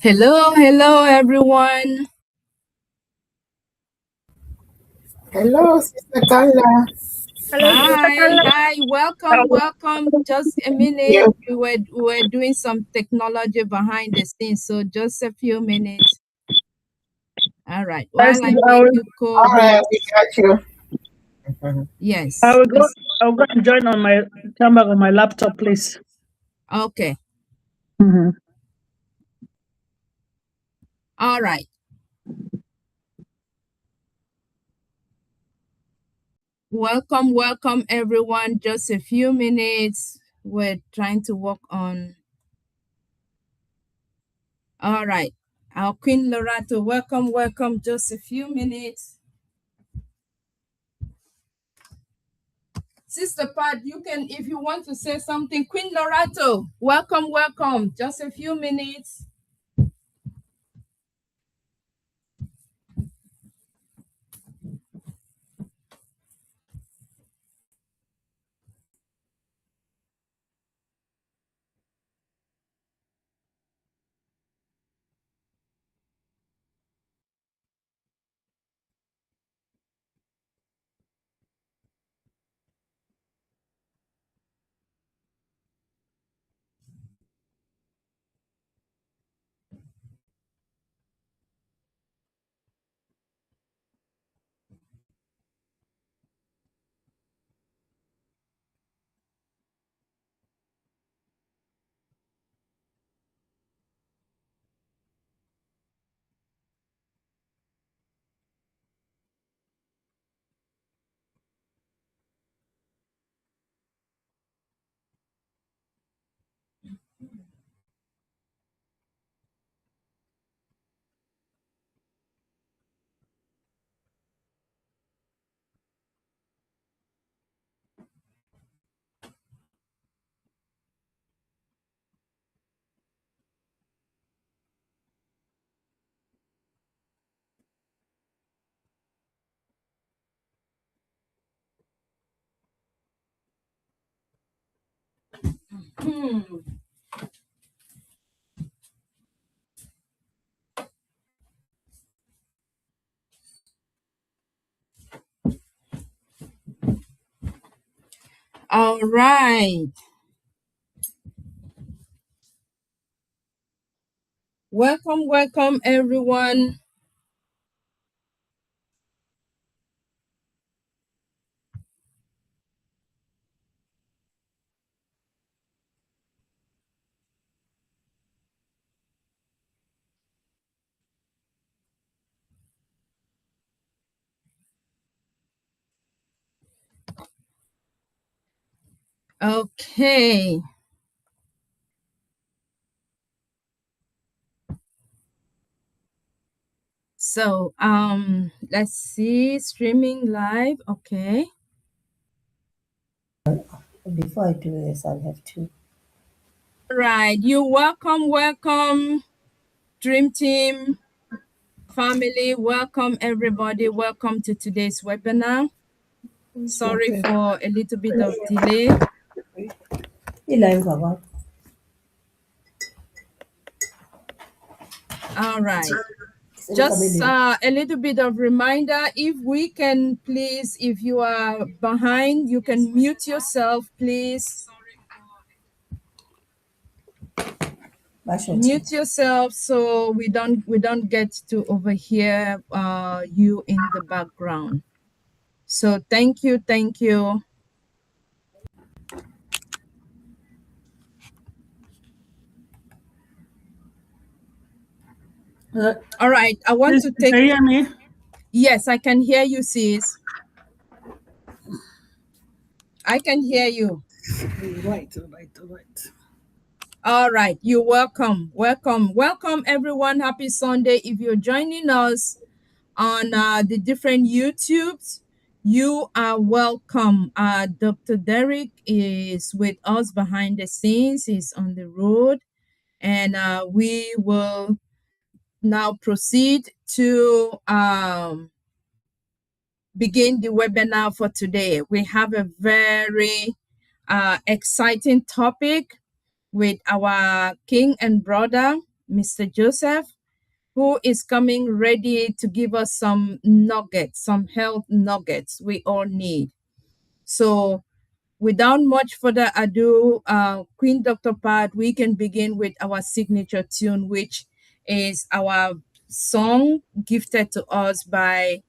Hello, everyone. Hello, Sister Carla. Hello, Sister Carla. Hi, welcome. Just a minute. We were doing some technology behind the scenes, so just a few minutes. All right. While I I make will, you All right, co-host. we got you. I Yes. will go. I'll go and join on my come back on my laptop, please. Okay. Mm-hmm. All right. Welcome, everyone. Just a few minutes. We're trying to work on. All right. Our Queen Lorato, welcome. Just a few minutes. Sister Pat, you can, if you want to say something. Queen Lorato, welcome. Just a few minutes. All right. Welcome, everyone. Okay. So, let's see, streaming live. Okay. Before I do this, I'll have to. All right. You welcome, Dream Team family. Welcome, everybody. Welcome to today's webinar. Sorry for a little bit of delay. All right. Just a little bit of reminder, if we can please, if you are behind, you can mute yourself, please. Mute yourself so we don't get to overhear you in the background. So thank you. All right, I want Please, to take. can you hear me? Yes, I can hear you, sis. I can hear you. Right. All right, you're welcome. Welcome, everyone. Happy Sunday. If you're joining us on the different YouTubes, you are welcome. Dr. Derek is with us behind the scenes. He's on the road. And we will now proceed to begin the webinar for today. We have a very exciting topic with our king and brother, Mr. Joseph, who is coming ready to give us some nuggets, some health nuggets we all need. So without much further ado, Queen Dr. Pat, we can begin with our signature tune, which is our song gifted to us by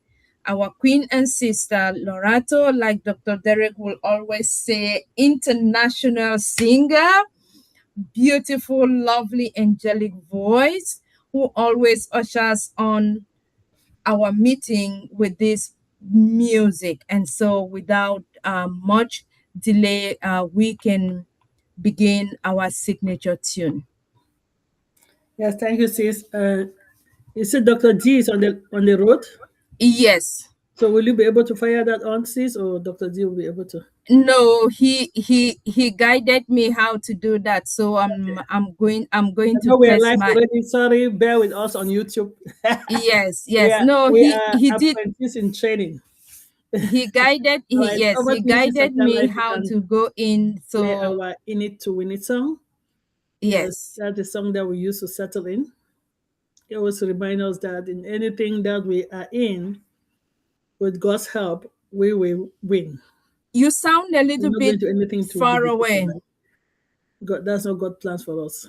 our queen and sister, Lorato, like Dr. Derek will always say, international singer, beautiful, lovely, angelic voice, who always ushers on our meeting with this music. And so without much delay, we can begin our signature tune. Yes, thank you, sis. You said Dr. G is on the road. Yes. So will you be able to fire that on, sis, or Dr. G will be able to? No, he guided me how to do that. So I'm going I to know we are test live my. already. Sorry, bear with us on YouTube. Yes, we yes. are No, we are he did. apprentices in training. He guided. All right, Yes, over he to you, Sister guided me Carla, if you how can to go in. play So our In It to Win It song. Yes, yes. that's the song that we used to settle in. It always remind us that in anything that we are in, with God's help, we will win. You sound a We're little not going bit to anything to be far defeated. away. Right? God, that's not God's plans for us.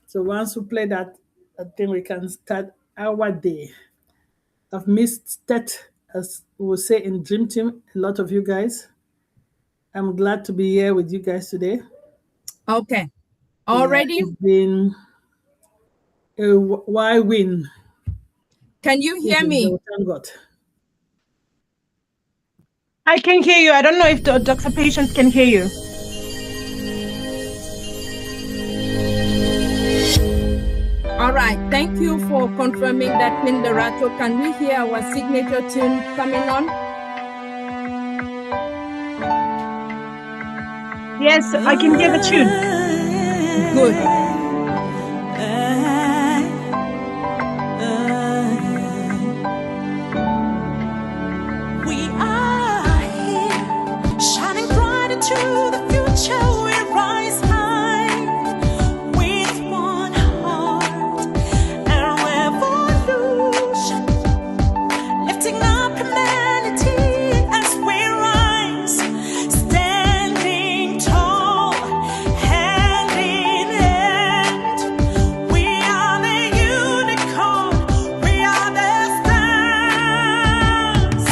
So once we play that, I think we can start our day. I've missed that, as we will say in Dream Team, a lot of you guys. I'm glad to be here with you guys today. Okay. All Yeah, ready? it's been a why win. Can you hear me? Thank God. I can hear you. I don't know if the Dr. Patient can hear you. All right. Thank you for confirming that, Queen Lorato. Can we hear our signature tune coming on? Yes, I can hear the tune. Good. We are here, shining bright into the future. We rise high with one heart and revolution, lifting up humanity as we rise, standing tall, hand in hand. We are the unicorn, we are the stars.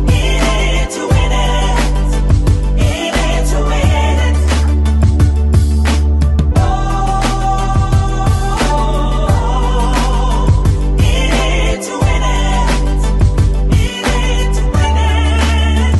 In it to win it, in it to win it. In it to win it, in it to win it.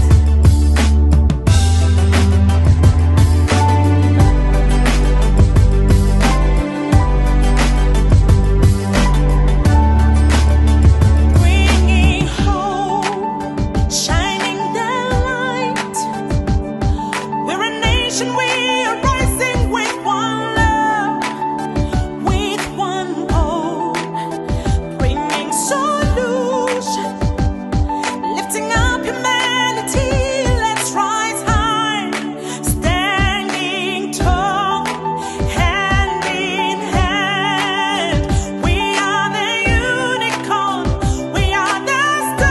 Bringing hope, shining the light. We're a nation, we are rising with one love, with one goal, bringing solution, lifting up humanity. Let's rise high, standing tall, hand in hand. We are the unicorn, we are the stars.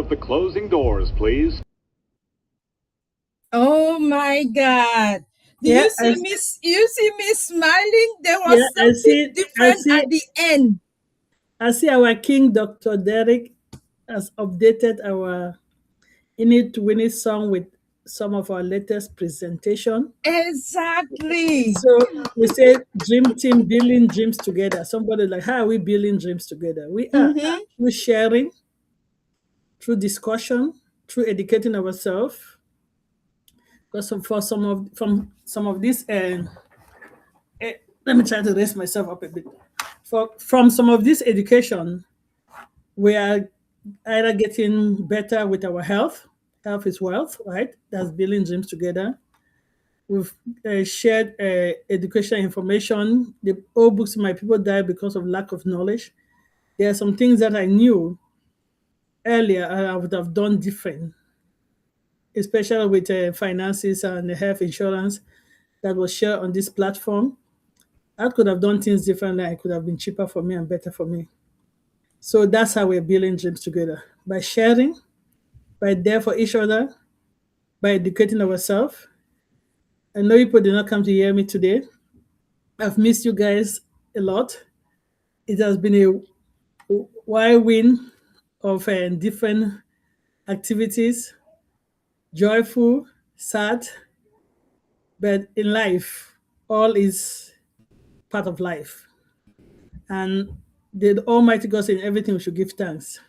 the closing doors, please. Oh my God. Do Yeah, you see me? You see me smiling? There was yeah, something I different see, at the end. I see our King, Dr. Derek, has updated our In It to Win It song with some of our latest presentation. Exactly. So we say dream team building dreams together. Somebody like, how are we building dreams together? We are Mm-hmm. through sharing, through discussion, through educating ourselves. Because for some of these, let me try to raise myself up a bit. From some of this education, we are either getting better with our health. Health is wealth, right? That's building dreams together. We've shared education information. The old books, my people died because of lack of knowledge. There are some things that I knew earlier I would have done different, especially with finances and health insurance that was shared on this platform. I could have done things differently. It could have been cheaper for me and better for me. So that's how we're building dreams together, by sharing, by there for each other, by educating ourselves. I know people did not come to hear me today. I've missed you guys a lot. It has been a whirlwind of different activities, joyful, sad, but in life, all is part of life. And the Almighty God said, in everything we should give thanks.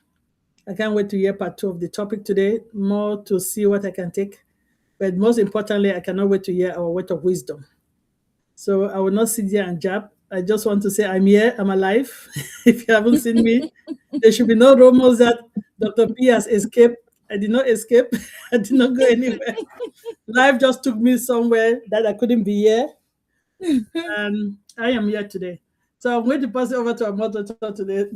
I can't wait to hear part 2 of the topic today, more to see what I can take. But most importantly, I cannot wait to hear our word of wisdom. So I will not sit here and jab. I just want to say I'm here, I'm alive. If you haven't seen me, there should be no rumors that Dr. P has escaped. I did not escape. I did not go anywhere. Life just took me somewhere that I couldn't be here. And I am here today. So I'm going to pass it over to our moderator today,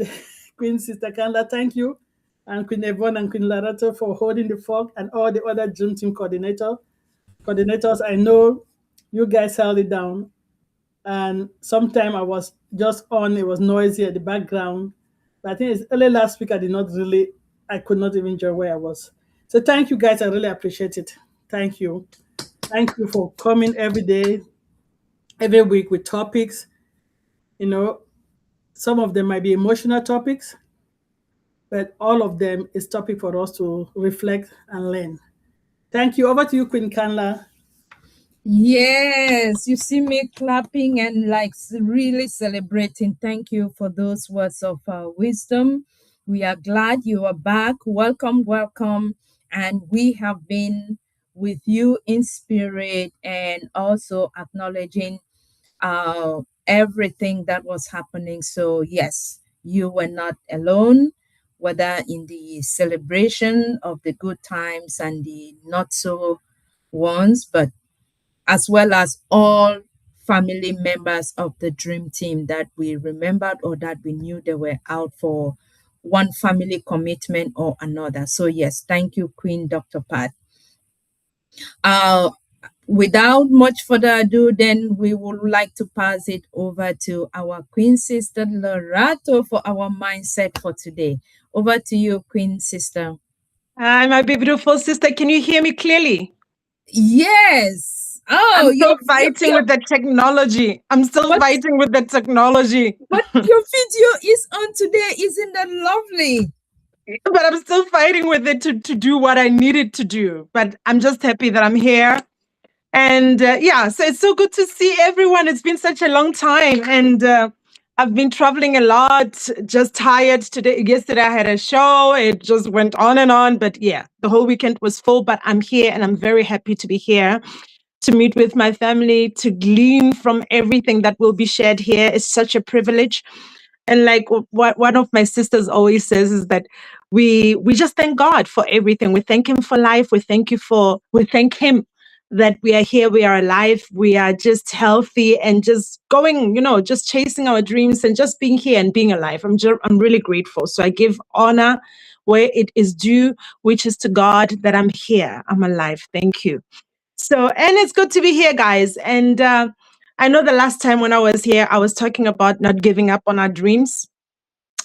Queen Sister Kanda. Thank you. And Queen Yvonne and Queen Larato for holding the fort, and all the other Dream Team coordinators. I know you guys held it down. And sometime I was just on, it was noisy at the background. But I think it's early last week I could not even enjoy where I was. So thank you guys, I really appreciate it. Thank you. Thank you for coming every day, every week with topics. You know, some of them might be emotional topics, but all of them is topic for us to reflect and learn. Thank you. Over to you, Queen Kanla. Yes, you see me clapping and like really celebrating. Thank you for those words of wisdom. We are glad you are back. Welcome, welcome. And we have been with you in spirit and also acknowledging everything that was happening. So, yes, you were not alone, whether in the celebration of the good times and the not so ones, but as well as all family members of the dream team that we remembered or that we knew they were out for one family commitment or another. So yes, thank you, Queen Dr. Pat. Uh, without much further ado, then we would like to pass it over to our Queen Sister Lorato for our mindset for today. Over to you, Queen Sister. Hi, my beautiful sister. Can you hear me clearly? Yes. Oh, I'm still fighting with the technology. But your video is on today. Isn't that lovely? But I'm still fighting with it to do what I needed to do. But I'm just happy that I'm here. And yeah, so it's so good to see everyone. It's been such a long time. And I've been traveling a lot, just tired today. Yesterday I had a show. It just went on and on. But yeah, the whole weekend was full. But I'm here and I'm very happy to be here, to meet with my family, to glean from everything that will be shared here. Is such a privilege. And like what one of my sisters always says is that we just thank God for everything. We thank Him for life. We thank Him that we are here, we are alive, we are just healthy and just going, just chasing our dreams and just being here and being alive. I'm really grateful. So I give honor where it is due, which is to God, that I'm here, I'm alive. Thank you. So, and it's good to be here, guys. And I know the last time when I was here, I was talking about not giving up on our dreams.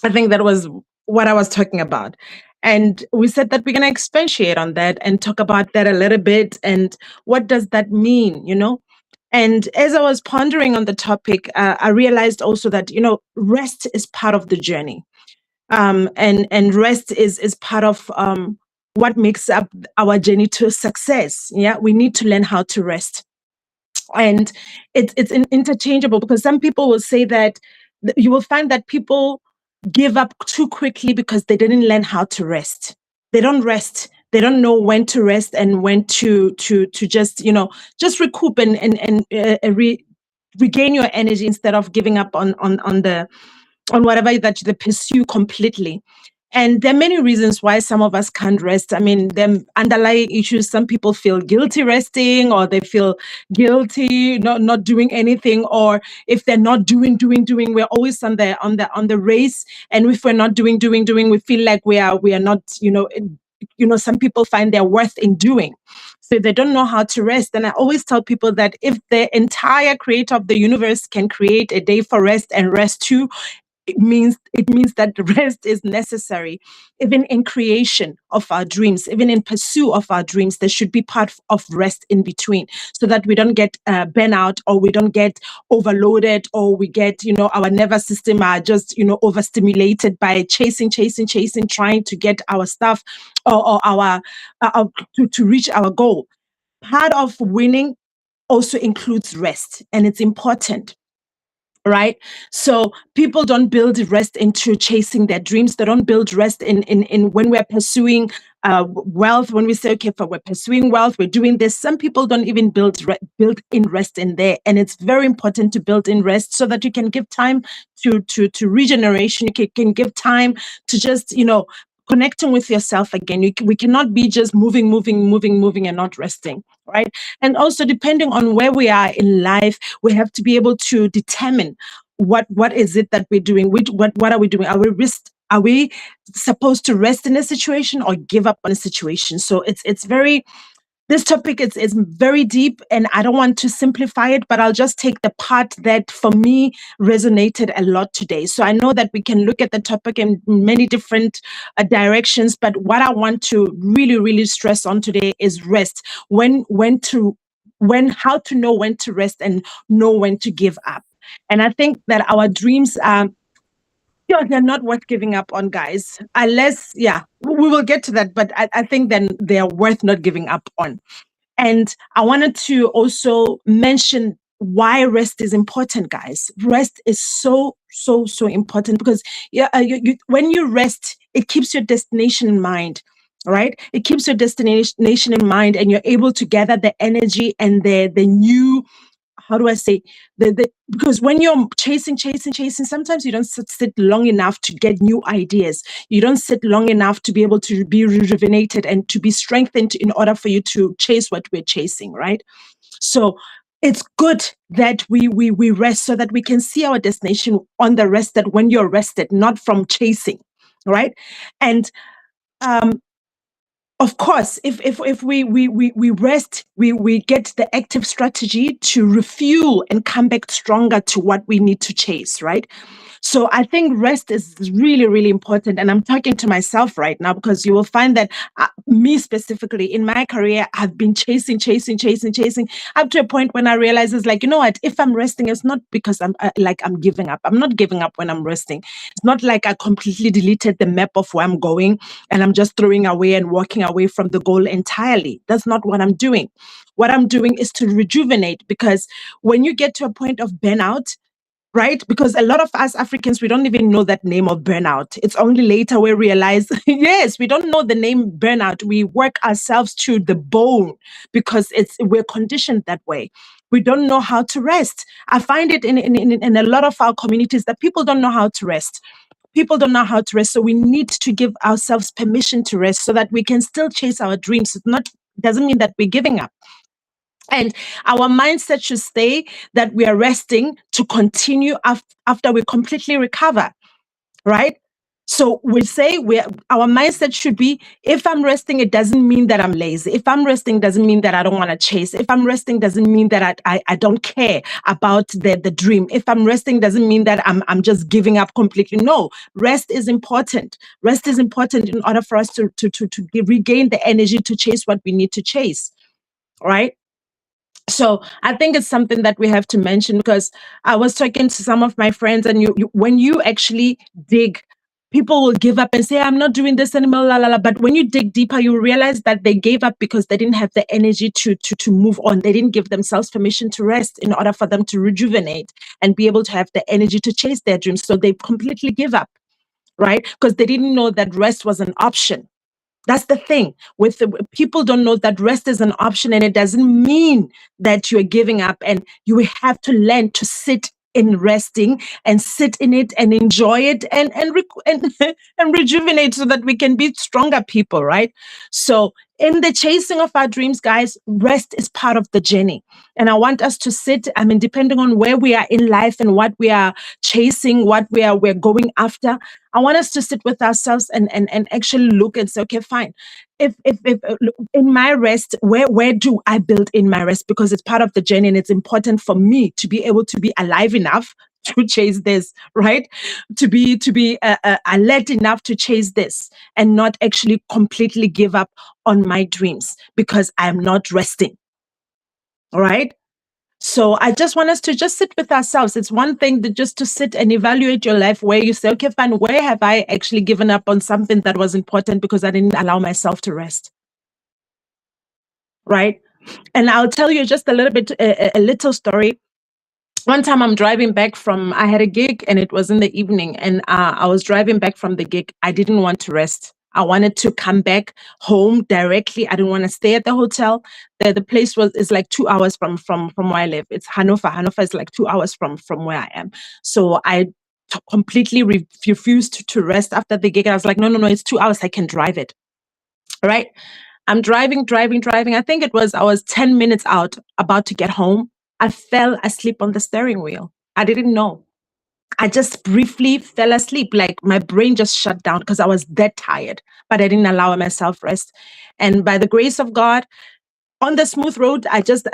I think that was what I was talking about. And we said that we're going to expatiate on that and talk about that a little bit. And what does that mean, And as I was pondering on the topic, I realized also that, rest is part of the journey. And rest is part of what makes up our journey to success. Yeah, we need to learn how to rest. And it's interchangeable, because some people will say that you will find that people give up too quickly because they didn't learn how to rest. They don't rest. They don't know when to rest and when to just just recoup and regain your energy instead of giving up on whatever that they pursue completely. And there are many reasons why some of us can't rest. I mean, them underlying issues. Some people feel guilty resting, or they feel guilty not doing anything. Or if they're not doing, we're always on the race. And if we're not doing, we feel like we are not. Some people find their worth in doing. So they don't know how to rest. And I always tell people that if the entire creator of the universe can create a day for rest and rest too, it means that rest is necessary. Even in creation of our dreams, even in pursuit of our dreams, there should be part of rest in between, so that we don't get burnout, or we don't get overloaded, or we get our nervous system are just overstimulated by chasing, trying to get our stuff, or our to reach our goal. Part of winning also includes rest, and it's important. Right? So people don't build rest into chasing their dreams. They don't build rest in when we're pursuing wealth. When we say, okay, we're pursuing wealth, we're doing this. Some people don't even build in rest in there. And it's very important to build in rest, so that you can give time to regeneration. You can give time to just, connecting with yourself again. We cannot be just moving and not resting, right? And also, depending on where we are in life, we have to be able to determine what is it that we're doing. What are we doing? Are we supposed to rest in a situation or give up on a situation? So it's very. This topic is very deep, and I don't want to simplify it, but I'll just take the part that for me resonated a lot today. So I know that we can look at the topic in many different directions, but what I want to really, really stress on today is rest. How to know when to rest and know when to give up. And I think that our dreams are, they're not worth giving up on, guys. Unless, we will get to that, but I think then they are worth not giving up on. And I wanted to also mention why rest is important, guys. Rest is so important, because when you rest, it keeps your destination in mind, right? It keeps your destination in mind, and you're able to gather the energy and the new, how do I say, because when you're chasing, sometimes you don't sit long enough to get new ideas. You don't sit long enough to be able to be rejuvenated and to be strengthened in order for you to chase what we're chasing, right? So it's good that we rest, so that we can see our destination on the rest, that when you're rested, not from chasing, right? And of course, if we rest, we get the active strategy to refuel and come back stronger to what we need to chase, right? So I think rest is really, really important. And I'm talking to myself right now, because you will find that me specifically in my career, I've been chasing up to a point when I realize it's like, you know what, if I'm resting, it's not because I'm giving up. I'm not giving up when I'm resting. It's not like I completely deleted the map of where I'm going and I'm just throwing away and walking away from the goal entirely. That's not what I'm doing. What I'm doing is to rejuvenate, because when you get to a point of burnout, right? Because a lot of us Africans, we don't even know that name of burnout. It's only later we realize, yes, we don't know the name burnout. We work ourselves to the bone because we're conditioned that way. We don't know how to rest. I find it in a lot of our communities that people don't know how to rest. People don't know how to rest. So we need to give ourselves permission to rest, so that we can still chase our dreams. Doesn't mean that we're giving up. And our mindset should stay that we are resting to continue after we completely recover, right? So we say our mindset should be, if I'm resting, it doesn't mean that I'm lazy. If I'm resting, doesn't mean that I don't want to chase. If I'm resting, doesn't mean that I don't care about the dream. If I'm resting, doesn't mean that I'm just giving up completely. No, rest is important. Rest is important in order for us to regain the energy to chase what we need to chase, right? So I think it's something that we have to mention, because I was talking to some of my friends, and when you actually dig, people will give up and say, I'm not doing this anymore, la la la. But when you dig deeper, you realize that they gave up because they didn't have the energy to move on. They didn't give themselves permission to rest in order for them to rejuvenate and be able to have the energy to chase their dreams. So they completely give up, right? Because they didn't know that rest was an option. That's the thing. People don't know that rest is an option, and it doesn't mean that you're giving up. And you have to learn to sit in resting and sit in it and enjoy it and and rejuvenate, so that we can be stronger people, right? So in the chasing of our dreams, guys, rest is part of the journey. And I want us to sit, I mean, depending on where we are in life and what we are chasing, what we're going after, I want us to sit with ourselves and actually look and say, okay, fine. If in my rest, where do I build in my rest? Because it's part of the journey, and it's important for me to be able to be alive enough to chase this, right? To be alert enough to chase this, and not actually completely give up on my dreams because I'm not resting. All right. So I just want us to just sit with ourselves. It's one thing just to sit and evaluate your life, where you say, okay, fine, where have I actually given up on something that was important because I didn't allow myself to rest? Right. And I'll tell you just a little bit, a little story. One time I'm driving back I had a gig, and it was in the evening, and I was driving back from the gig. I didn't want to rest. I wanted to come back home directly. I didn't want to stay at the hotel. The place is like 2 hours from where I live. It's Hanover. Hanover is like 2 hours from where I am. So I completely refused to rest after the gig. I was like, no, it's 2 hours. I can drive it. All right. I'm driving. I think I was 10 minutes out, about to get home. I fell asleep on the steering wheel. I didn't know. I just briefly fell asleep. Like my brain just shut down because I was that tired, but I didn't allow myself rest. And by the grace of God, on the smooth road, I just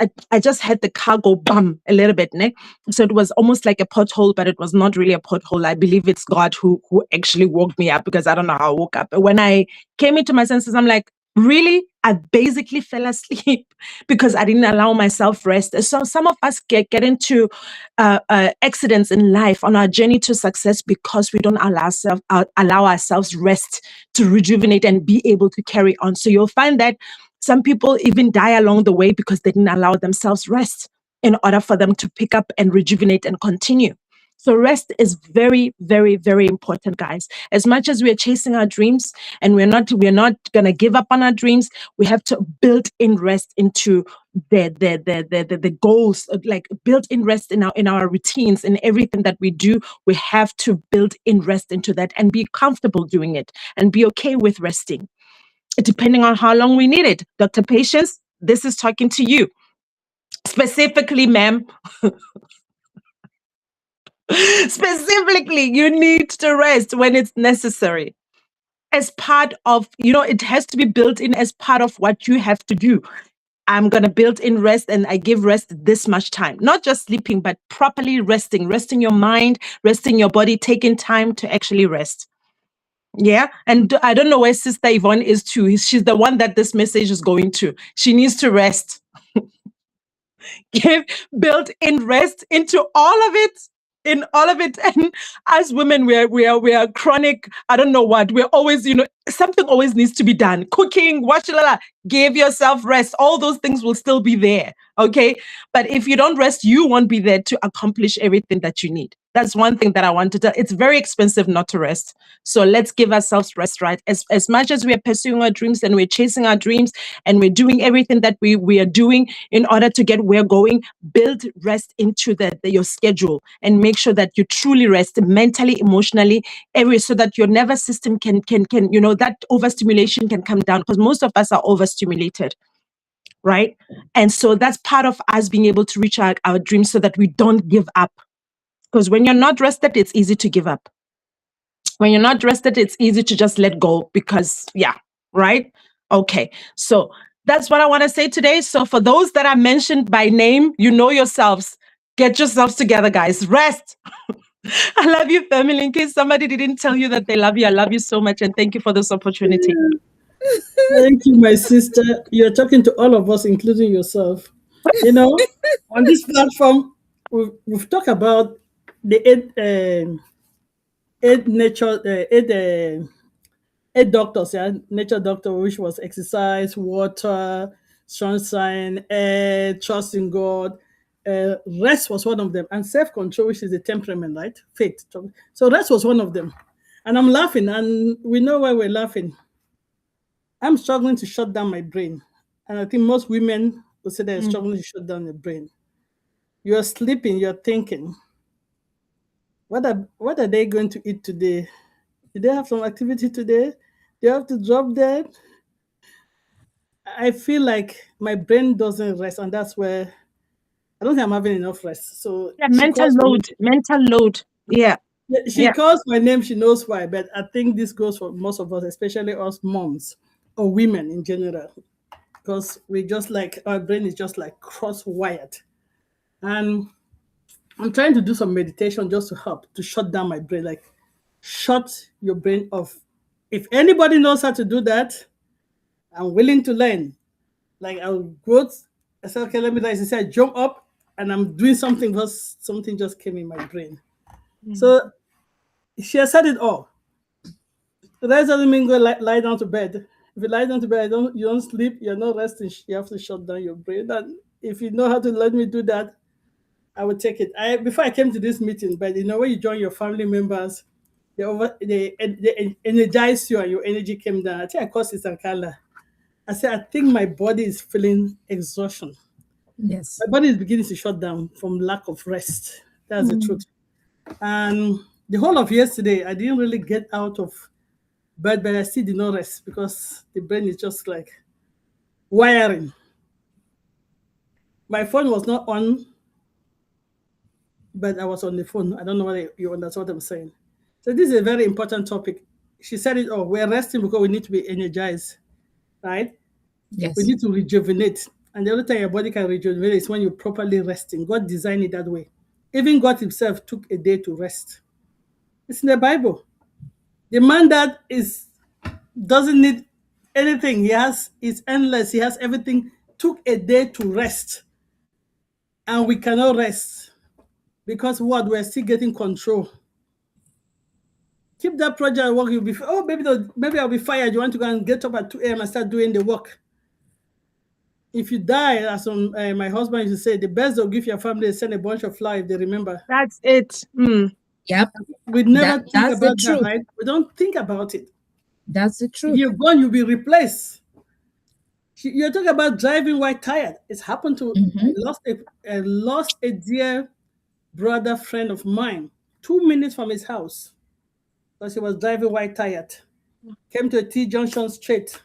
had the car go bum a little bit, ne? So it was almost like a pothole, but it was not really a pothole. I believe it's God who actually woke me up, because I don't know how I woke up. But when I came into my senses, I'm like, really? I basically fell asleep because I didn't allow myself rest. So some of us get into accidents in life on our journey to success because we don't allow ourselves rest to rejuvenate and be able to carry on. So you'll find that some people even die along the way because they didn't allow themselves rest in order for them to pick up and rejuvenate and continue. So rest is very, very, very important, guys. As much as we are chasing our dreams, and we're not going to give up on our dreams, we have to build in rest into the goals, like build in rest in our routines, in everything that we do. We have to build in rest into that and be comfortable doing it and be okay with resting, depending on how long we need it. Dr. Patience, this is talking to you specifically, ma'am. Specifically, you need to rest when it's necessary. As part of, it has to be built in as part of what you have to do. I'm going to build in rest, and I give rest this much time. Not just sleeping, but properly resting your mind, resting your body, taking time to actually rest. Yeah. And I don't know where Sister Yvonne is too. She's the one that this message is going to. She needs to rest. Build in rest into all of it. In all of it. And as women, we are chronic. I don't know what. We're always, something always needs to be done. Cooking, washing, give yourself rest. All those things will still be there. Okay. But if you don't rest, you won't be there to accomplish everything that you need. That's one thing that I want to tell. It's very expensive not to rest. So let's give ourselves rest, right? As much as we are pursuing our dreams and we're chasing our dreams and we're doing everything that we are doing in order to get where we're going, build rest into your schedule and make sure that you truly rest mentally, emotionally, so that your nervous system can that overstimulation can come down, because most of us are overstimulated. Right? And so that's part of us being able to reach our dreams, so that we don't give up. Because when you're not rested, it's easy to give up. When you're not rested, it's easy to just let go because, right? Okay. So that's what I want to say today. So for those that are mentioned by name, you know yourselves. Get yourselves together, guys. Rest. I love you, family. In case somebody didn't tell you that they love you, I love you so much. And thank you for this opportunity. Thank you, my sister. You're talking to all of us, including yourself. You know, on this platform, we've talked about the eight doctors, nature doctor, which was exercise, water, sunshine, air, trust in God. Rest was one of them, and self-control, which is the temperament, right? Faith. So rest was one of them. And I'm laughing, and we know why we're laughing. I'm struggling to shut down my brain. And I think most women will say they're struggling to shut down their brain. You're sleeping, you're thinking, what are they going to eat today? Did they have some activity today? Do you have to drop dead? I feel like my brain doesn't rest, and that's where I don't think I'm having enough rest. So Mental load. Yeah. She calls my name, she knows why, but I think this goes for most of us, especially us moms or women in general, because we just like, our brain is just like cross-wired. And I'm trying to do some meditation just to help to shut down my brain, like shut your brain off. If anybody knows how to do that, I'm willing to learn. Like I'll go, I said, okay, let me like, I jump up and I'm doing something because something just came in my brain. So she has said it all. That doesn't mean go lie down to bed. If you lie down to bed, you don't sleep, you're not resting, you have to shut down your brain. And if you know how to let me do that, I would take it. Before I came to this meeting, but you know, when you join your family members, they energize you and your energy came down. I think I called Sister Carla. I said, I think my body is feeling exhaustion. Yes. My body is beginning to shut down from lack of rest. That's the truth. And the whole of yesterday, I didn't really get out of bed, but I still did not rest because the brain is just like wiring. My phone was not on, but I was on the phone. I don't know whether you understand what I'm saying. So this is a very important topic. She said it all. We're resting because we need to be energized, right? Yes. We need to rejuvenate. And the only time your body can rejuvenate is when you're properly resting. God designed it that way. Even God himself took a day to rest. It's in the Bible. The man that doesn't need anything, he's endless, he has everything, took a day to rest. And we cannot rest because what? We're still getting control. Keep that project work. You'll be, maybe I'll be fired. You want to go and get up at 2 a.m. and start doing the work. If you die, as my husband used to say, the best they'll give your family is send a bunch of flowers if they remember. That's it. Yep. We never think that's about the that, truth. right? We don't think about it. That's the truth. If you're gone, you'll be replaced. You're talking about driving while tired. It's happened to I lost a dear brother friend of mine 2 minutes from his house because he was driving while tired. Came to a T-junction straight.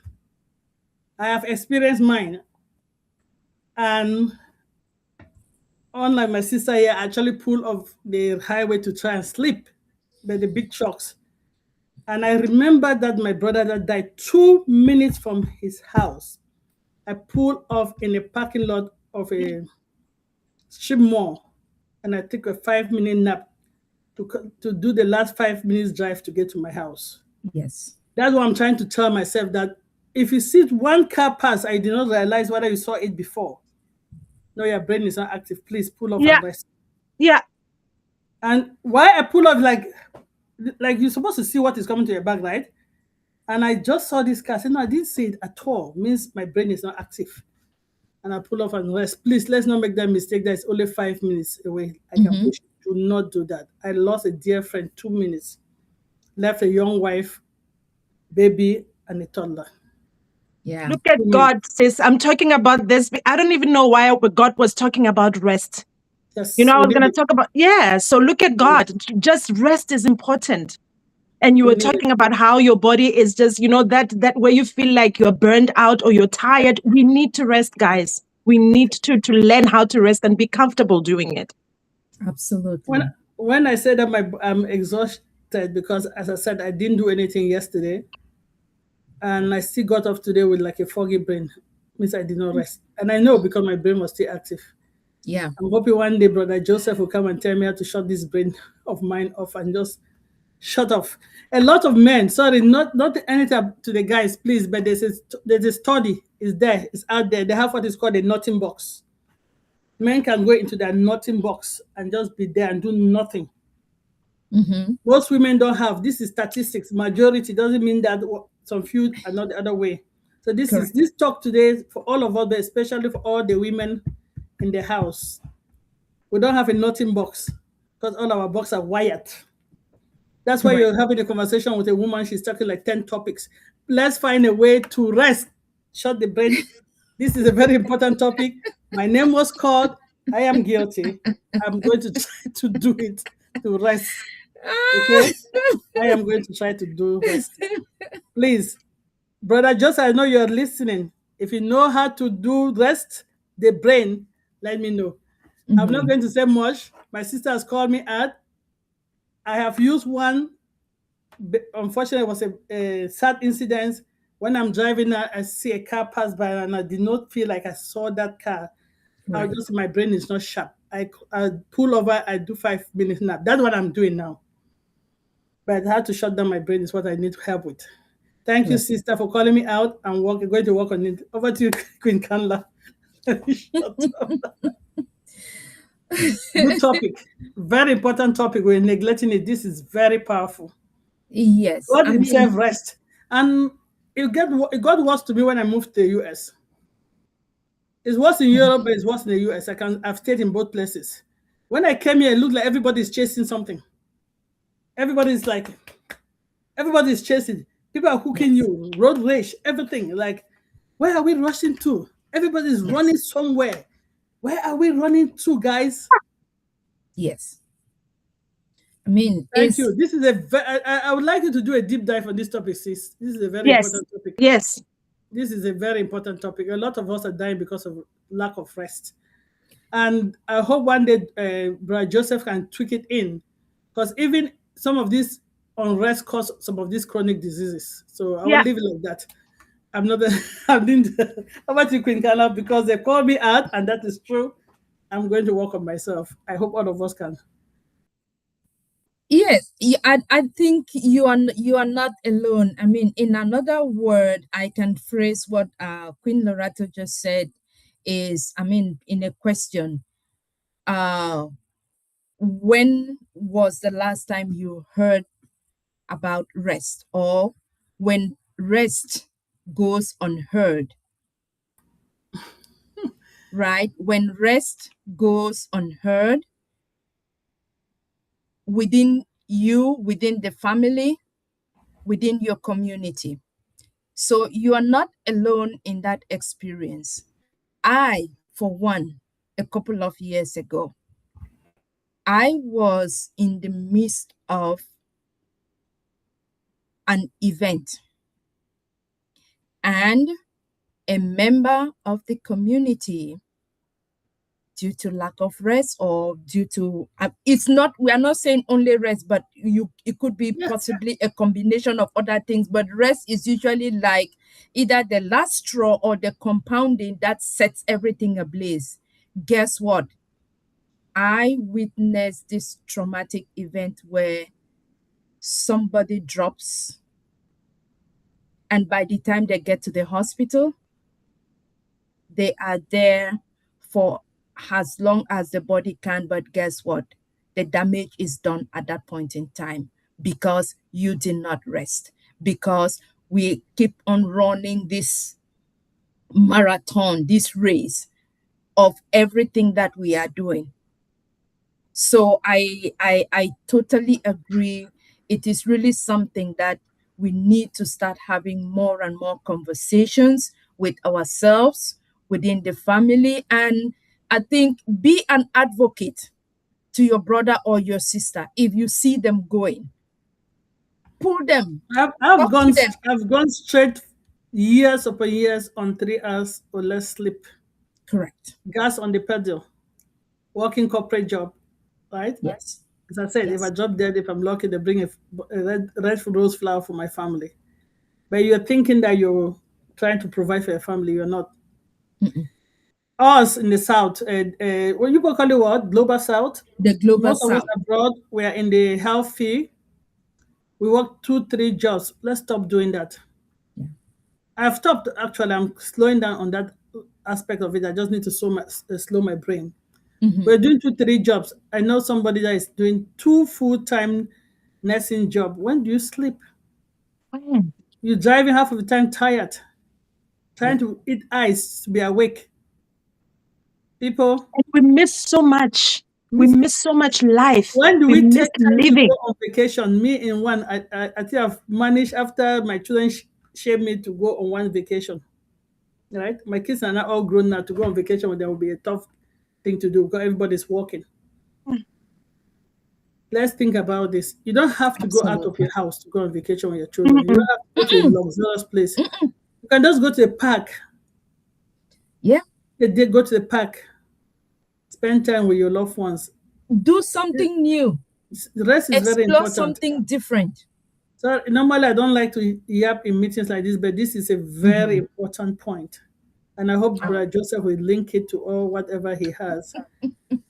I have experienced mine. And unlike my sister here, I actually pulled off the highway to try and sleep by the big trucks. And I remember that my brother that died 2 minutes from his house. I pulled off in a parking lot of a strip mall, and I took a 5-minute nap to do the last 5 minutes drive to get to my house. Yes. That's what I'm trying to tell myself, that if you see one car pass, I did not realize whether you saw it before. No, your brain is not active. Please pull off and rest. Yeah. And why I pull off, like you're supposed to see what is coming to your back, right? And I just saw this car. I said, no, I didn't see it at all. Means my brain is not active. And I pull off and rest. Please, let's not make that mistake. That is only 5 minutes away. I can push. Do not do that. I lost a dear friend 2 minutes. Left a young wife, baby, and a toddler. Yeah. Look at God, sis. I'm talking about this. I don't even know why God was talking about rest. Yes, I was going to talk about, so look at God. Just rest is important. And you were talking about how your body is just, that where you feel like you're burned out or you're tired. We need to rest, guys. We need to learn how to rest and be comfortable doing it. Absolutely. When I say that I'm exhausted, because, as I said, I didn't do anything yesterday, and I still got off today with like a foggy brain. Means I did not rest, and I know because my brain was still active. Yeah. I'm hoping one day Brother Joseph will come and tell me how to shut this brain of mine off and just shut off. A lot of men, sorry, not anything to the guys, please, but there's a study, is there, it's out there. They have what is called a nothing box. Men can go into that nothing box and just be there and do nothing. Mm-hmm. Most women don't have. This is statistics. Majority doesn't mean that some few are not the other way. So this Correct. is this talk today for all of us, but especially for all the women in the house. We don't have a nothing box because all our boxes are wired. That's why Correct. you're having a conversation with a woman. She's talking like 10 topics. Let's find a way to rest. Shut the brain. This is a very important topic. My name was called. I am guilty. I'm going to try to do it to rest. Okay? I am going to try to do rest. Please, Brother Joseph, I know you're listening. If you know how to do rest, the brain, let me know. I'm not going to say much. My sister has called me out. I have used one. Unfortunately, it was a sad incident. When I'm driving, I see a car pass by, and I did not feel like I saw that car. I Right. just, my brain is not sharp. I pull over, I do 5 minutes nap. That's what I'm doing now. But how to shut down my brain is what I need help with. Thank you, Right. sister, for calling me out. I'm going to work on it. Over to you, Queen Kanla. Shut up. Good topic. Very important topic. We're neglecting it. This is very powerful. Yes. God I himself mean, rest. And it got worse to me when I moved to the US. It's worse in Europe, but it's worse in the US. I've stayed in both places. When I came here, it looked like everybody's chasing something. Everybody's chasing. People are hooking you, road rage, everything. Like, where are we rushing to? Everybody's running somewhere. Where are we running to, guys? yes. I mean, Thank it's you. This is I would like you to do a deep dive on this topic, sis. This is a very Yes. important topic. Yes. This is a very important topic. A lot of us are dying because of lack of rest. And I hope one day Brother Joseph can tweak it in, because even some of this unrest cause some of these chronic diseases. So I will Yeah. leave it like that. I'm not. I'm doing. How about you, Queen Carla? Because they called me out, and that is true. I'm going to work on myself. I hope all of us can. yes. I think you are not alone. I mean, in another word, I can phrase what Queen Lorato just said is, I mean, in a question. When was the last time you heard about rest, or when rest goes unheard? Right? When rest goes unheard within you, within the family, within your community. So you are not alone in that experience. I, for one, a couple of years ago, I was in the midst of an event, and a member of the community, due to lack of rest or due to it's not, we are not saying only rest, but it could be Yes. possibly a combination of other things, but rest is usually like either the last straw or the compounding that sets everything ablaze. Guess what? I witnessed this traumatic event where somebody drops, and by the time they get to the hospital, they are there for as long as the body can, but guess what? The damage is done at that point in time because you did not rest, because we keep on running this marathon, this race of everything that we are doing. So I totally agree. It is really something that we need to start having more and more conversations with ourselves, within the family, and I think be an advocate to your brother or your sister. If you see them going, pull them, I've talk to gone. them. I've gone straight years upon years on 3 hours or less sleep, Correct. gas on the pedal, working corporate job, right? Yes. As I said, if Yes. I drop dead, if I'm lucky, they bring a red rose flower for my family. But you're thinking that you're trying to provide for your family. You're not. Mm-mm. Us in the South, what you call it what? Global South? The global Most of us south. abroad, we are in the health field. We work 2, 3 jobs. Let's stop doing that. Yeah. I've stopped, actually. I'm slowing down on that aspect of it. I just need to slow my brain. Mhm. We're doing 2, 3 jobs. I know somebody that is doing 2 full-time nursing job. When do you sleep? Mm. You're driving half of the time tired, trying Yeah. to eat ice to be awake. People, And we miss so much. We miss. miss so much life. When do We we miss take time to go living. on vacation? Me in one, I think I've managed after my children shared me to go on one vacation. Right? My kids are not all grown now. To go on vacation with them will be a tough thing to do because everybody's working. Mm. Let's think about this. You don't have to go out of Absolutely. your house to go on vacation with your children. You don't have to go to a Mm-mm. luxurious place. Mm-mm. You can just go to a park. Yeah. They go to the park, spend time with your loved ones. Do something new. The rest is very Explore important. something different. So normally I don't like to yap in meetings like this, but this is a very important point. And I hope Brother Joseph will link it to all whatever he has.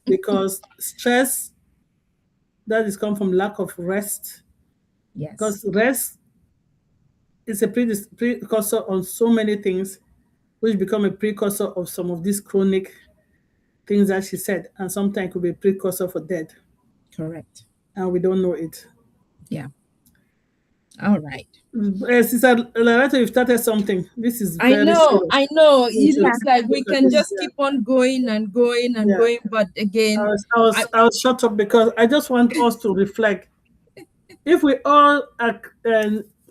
Because stress that is come from lack of rest. Yes. Because rest is a precursor on so many things, which become a precursor of some of these chronic things that she said, and sometimes could be a precursor for death, Correct. and we don't know it. Yeah. All right. Sister Loretta, you've started something. This is I very know, serious. I know. We It should looks like we look at can this. just keep on going and going and Yeah. going, but I again, was, I was, I was shut up because I just want us to reflect. If we all are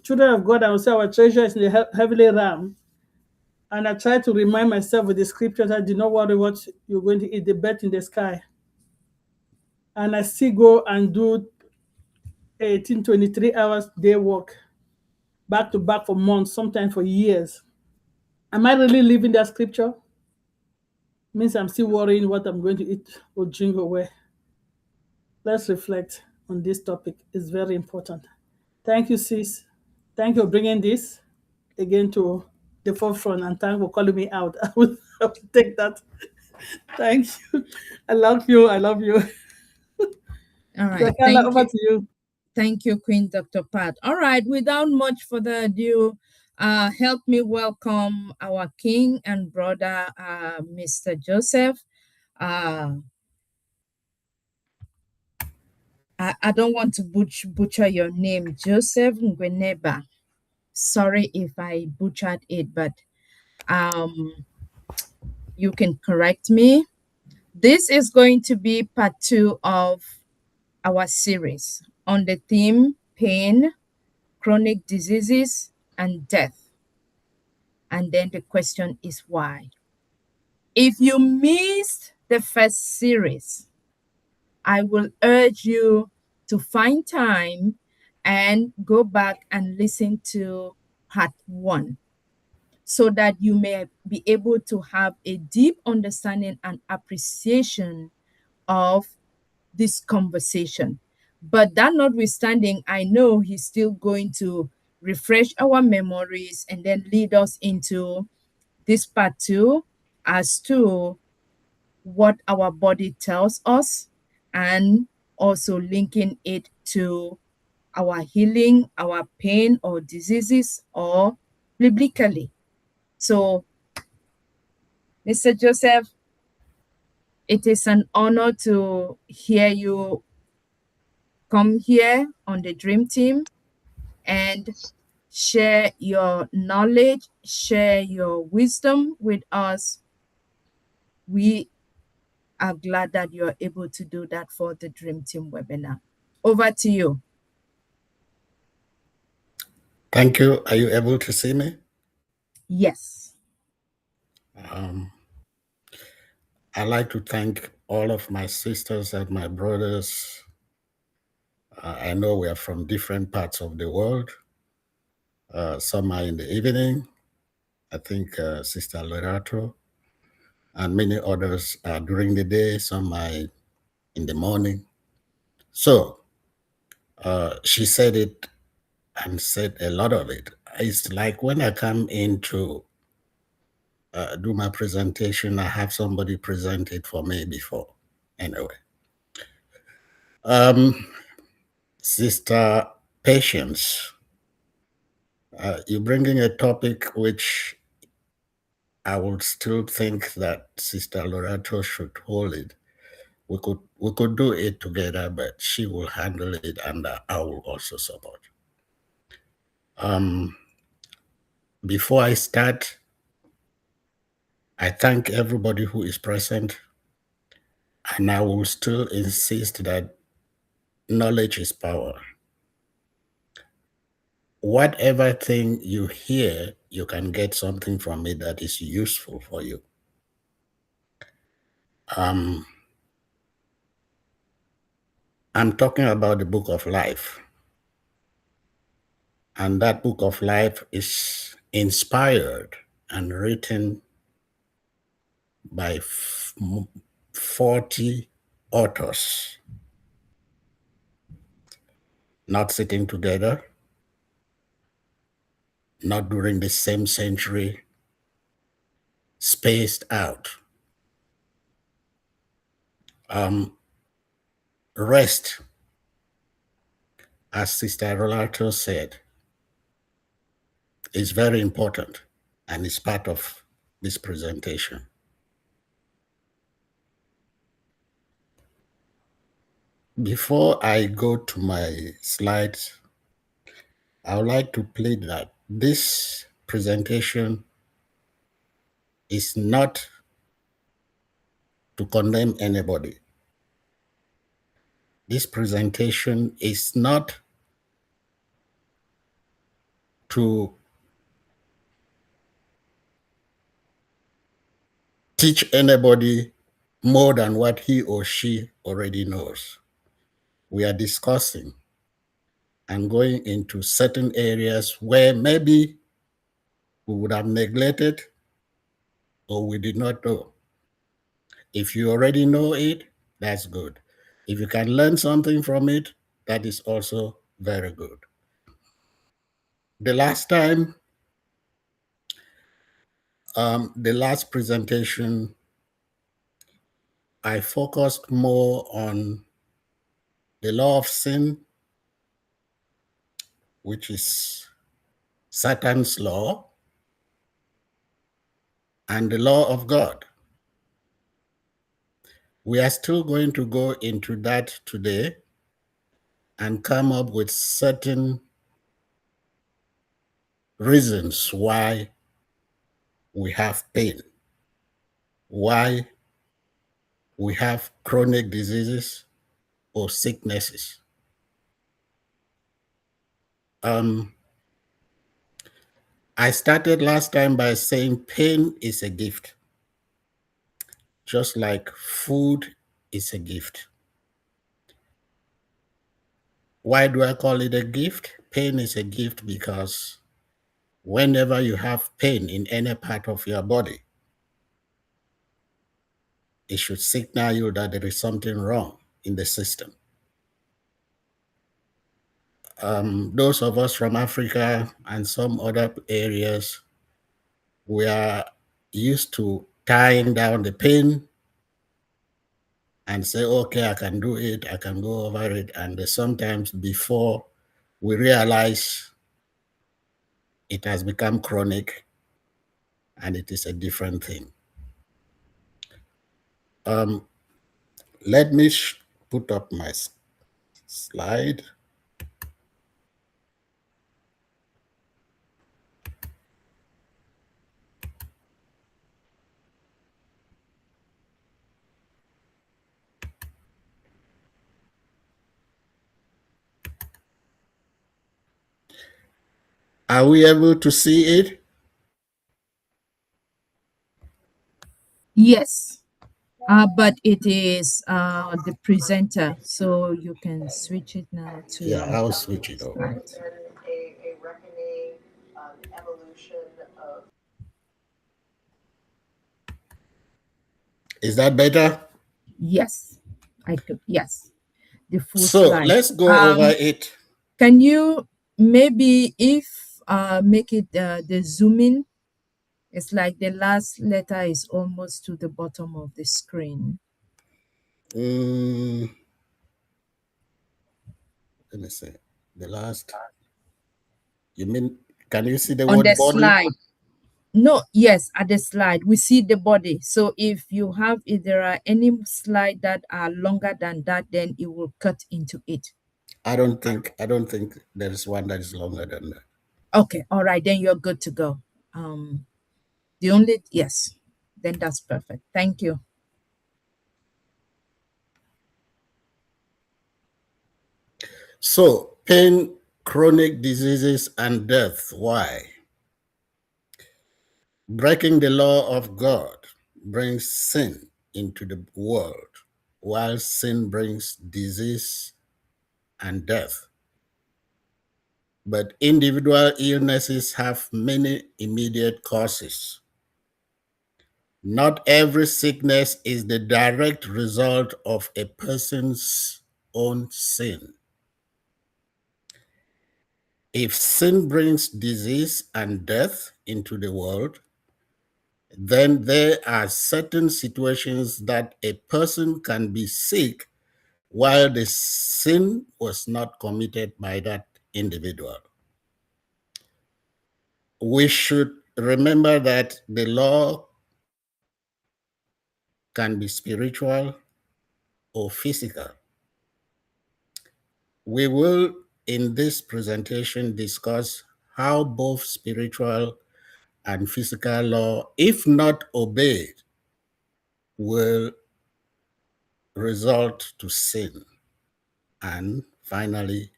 children of God, I would say our treasure is in the heavenly realm. And I try to remind myself with the scriptures that do not worry what you're going to eat, the bird in the sky. And I still go and do 18, 23 hours day work, back to back for months, sometimes for years. Am I really living that scripture? Means I'm still worrying what I'm going to eat or drink or wear. Let's reflect on this topic. It's very important. Thank you, sis. Thank you for bringing this again to the forefront, and thank you for calling me out. I will take that. Thank you. I love you. I love you. all right. Zakala, over to you. Thank you, Queen Dr. Pat. All right, without much further ado, help me welcome our king and brother, Mr. Joseph. Uh, I don't want to butcher your name, Joseph Ngueneba. Sorry if I butchered it, but um, you can correct me. This is going to be part 2 of our series on the theme pain, chronic diseases, and death. And then the question is why? If you missed the first series, I will urge you to find time and go back and listen to part 1 so that you may be able to have a deep understanding and appreciation of this conversation. But that notwithstanding, I know he's still going to refresh our memories and then lead us into this part 2 as to what our body tells us and also linking it to our healing, our pain or diseases, or biblically. So, Mr. Joseph, it is an honor to hear you come here on the Dream Team and share your knowledge, share your wisdom with us. We are glad that you're able to do that for the Dream Team webinar. Over to you. Thank you. Are you able to see me? Yes. I'd like to thank all of my sisters and my brothers. I know we are from different parts of the world. Some are in the evening. I think Sister Lorato, and many others are during the day. Some are in the morning. So she said it and said a lot of it. It's like when I come in to do my presentation, I have somebody present it for me before. Anyway, Sister Patience, you're bringing a topic which I would still think that Sister Lorato should hold it. We could do it together, but she will handle it, and I will also support. Before I start, I thank everybody who is present, and I will still insist that knowledge is power. Whatever thing you hear, you can get something from it that is useful for you. I'm talking about the book of life. And that book of life is inspired and written by 40 authors, not sitting together, not during the same century, spaced out. Rest, as Sister Rolato said, is very important and is part of this presentation. Before I go to my slides, I would like to plead that this presentation is not to condemn anybody. This presentation is not to teach anybody more than what he or she already knows. We are discussing and going into certain areas where maybe we would have neglected or we did not know. If you already know it, that's good. If you can learn something from it, that is also very good. The last time, the last presentation, I focused more on the law of sin, which is Satan's law, and the law of God. We are still going to go into that today and come up with certain reasons why we have pain, why we have chronic diseases or sicknesses. I started last time by saying pain is a gift, just like food is a gift. Why do I call it a gift? Pain is a gift because whenever you have pain in any part of your body, it should signal you that there is something wrong in the system. Those of us from Africa and some other areas, we are used to tying down the pain and say, okay, I can do it, I can go over it. And sometimes before we realize it has become chronic and it is a different thing. Let me put up my slide. Are we able to see it? Yes, but it is the presenter, so you can switch it now to. Yeah, I'll switch it over. Right. A reckoning, evolution of. Is that better? Yes, I could. Yes, the full So slide. let's go over it. Can you maybe make it the zoom in? It's like the last letter is almost to the bottom of the screen. Let me see. The last. You mean, can you see the On word the body? slide. No, yes, at the slide we see the body. So if you have, if there are any slide that are longer than that, then it will cut into it. I don't think there is one that is longer than that. Okay, all right, then you're good to go. The only, yes, then that's perfect. Thank you. So pain, chronic diseases, and death. Why? Breaking the law of God brings sin into the world, while sin brings disease and death. But individual illnesses have many immediate causes. Not every sickness is the direct result of a person's own sin. If sin brings disease and death into the world, then there are certain situations that a person can be sick while the sin was not committed by that individual. We should remember that the law can be spiritual or physical. We will, in this presentation, discuss how both spiritual and physical law, if not obeyed, will result to sin and finally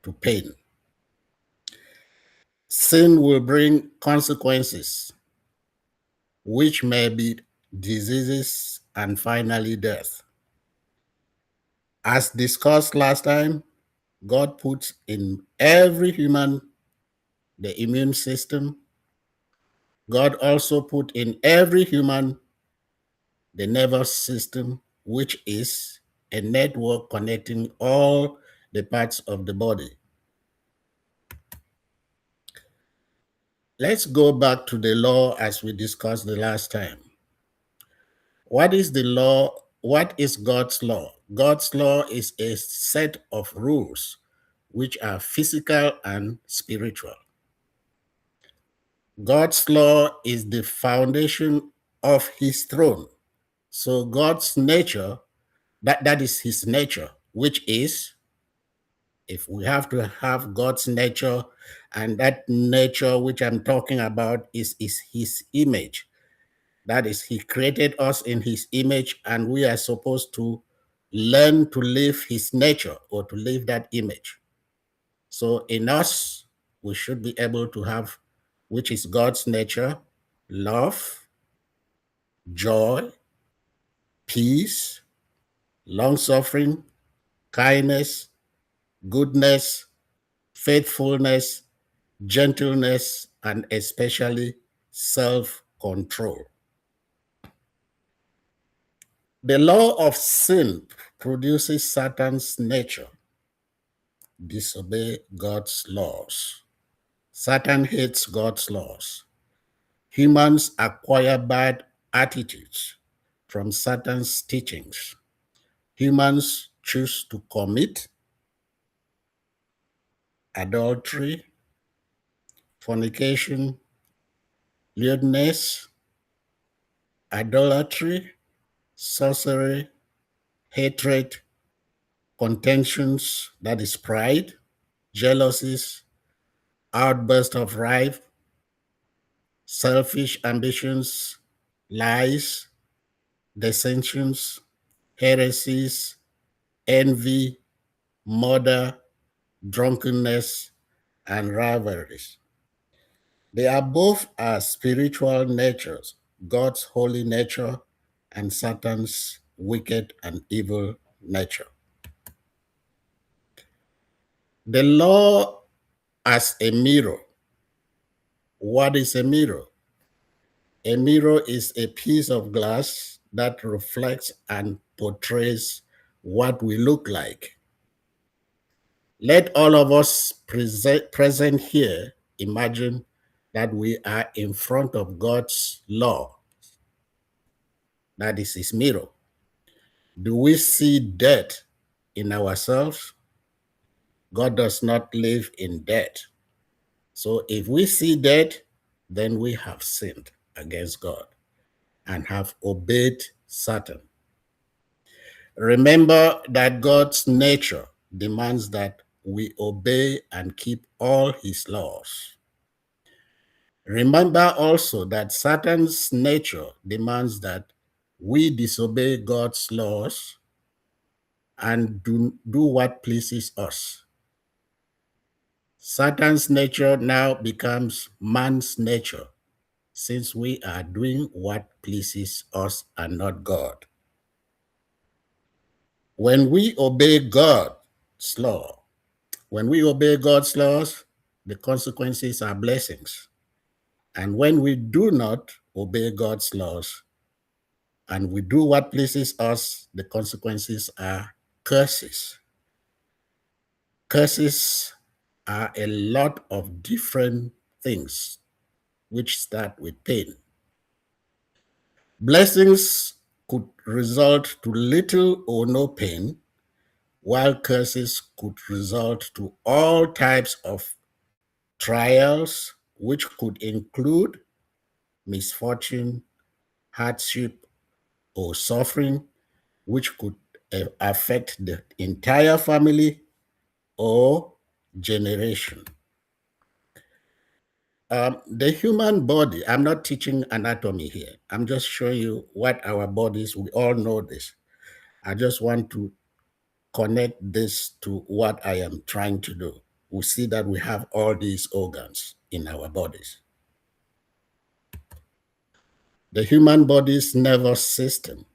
to pain. Sin will bring consequences, which may be diseases and finally death. As discussed last time, God puts in every human the immune system. God also put in every human the nervous system, which is a network connecting all the parts of the body. Let's go back to the law as we discussed the last time. What is the law? What is God's law? God's law is a set of rules which are physical and spiritual. God's law is the foundation of his throne. So God's nature, that is his nature, which is, if we have to have God's nature, and that nature which I'm talking about is his image. That is, he created us in his image, and we are supposed to learn to live his nature or to live that image. So in us, we should be able to have, which is God's nature, love, joy, peace, long-suffering, kindness, goodness, faithfulness, gentleness, and especially self-control. The law of sin produces Satan's nature. Disobey God's laws. Satan hates God's laws. Humans acquire bad attitudes from Satan's teachings. Humans choose to commit adultery, fornication, lewdness, idolatry, sorcery, hatred, contentions, that is pride, jealousies, outburst of wrath, selfish ambitions, lies, dissensions, heresies, envy, murder, drunkenness, and rivalries. They are both our spiritual natures, God's holy nature and Satan's wicked and evil nature. The law as a mirror. What is a mirror? A mirror is a piece of glass that reflects and portrays what we look like. Let all of us present here imagine that we are in front of God's law. That is his mirror. Do we see death in ourselves? God does not live in death. So if we see death, then we have sinned against God and have obeyed Satan. Remember that God's nature demands that we obey and keep all his laws. Remember also that Satan's nature demands that we disobey God's laws and do what pleases us. Satan's nature now becomes man's nature, since we are doing what pleases us and not God. When we obey God's law, the consequences are blessings. And when we do not obey God's laws and we do what pleases us, the consequences are curses. Curses are a lot of different things which start with pain. Blessings could result to little or no pain, while curses could result to all types of trials, which could include misfortune, hardship, or suffering, which could affect the entire family or generation. The human body, I'm not teaching anatomy here. I'm just showing you what our bodies, we all know this. I just want to connect this to what I am trying to do. We see that we have all these organs in our bodies. The human body's nervous system.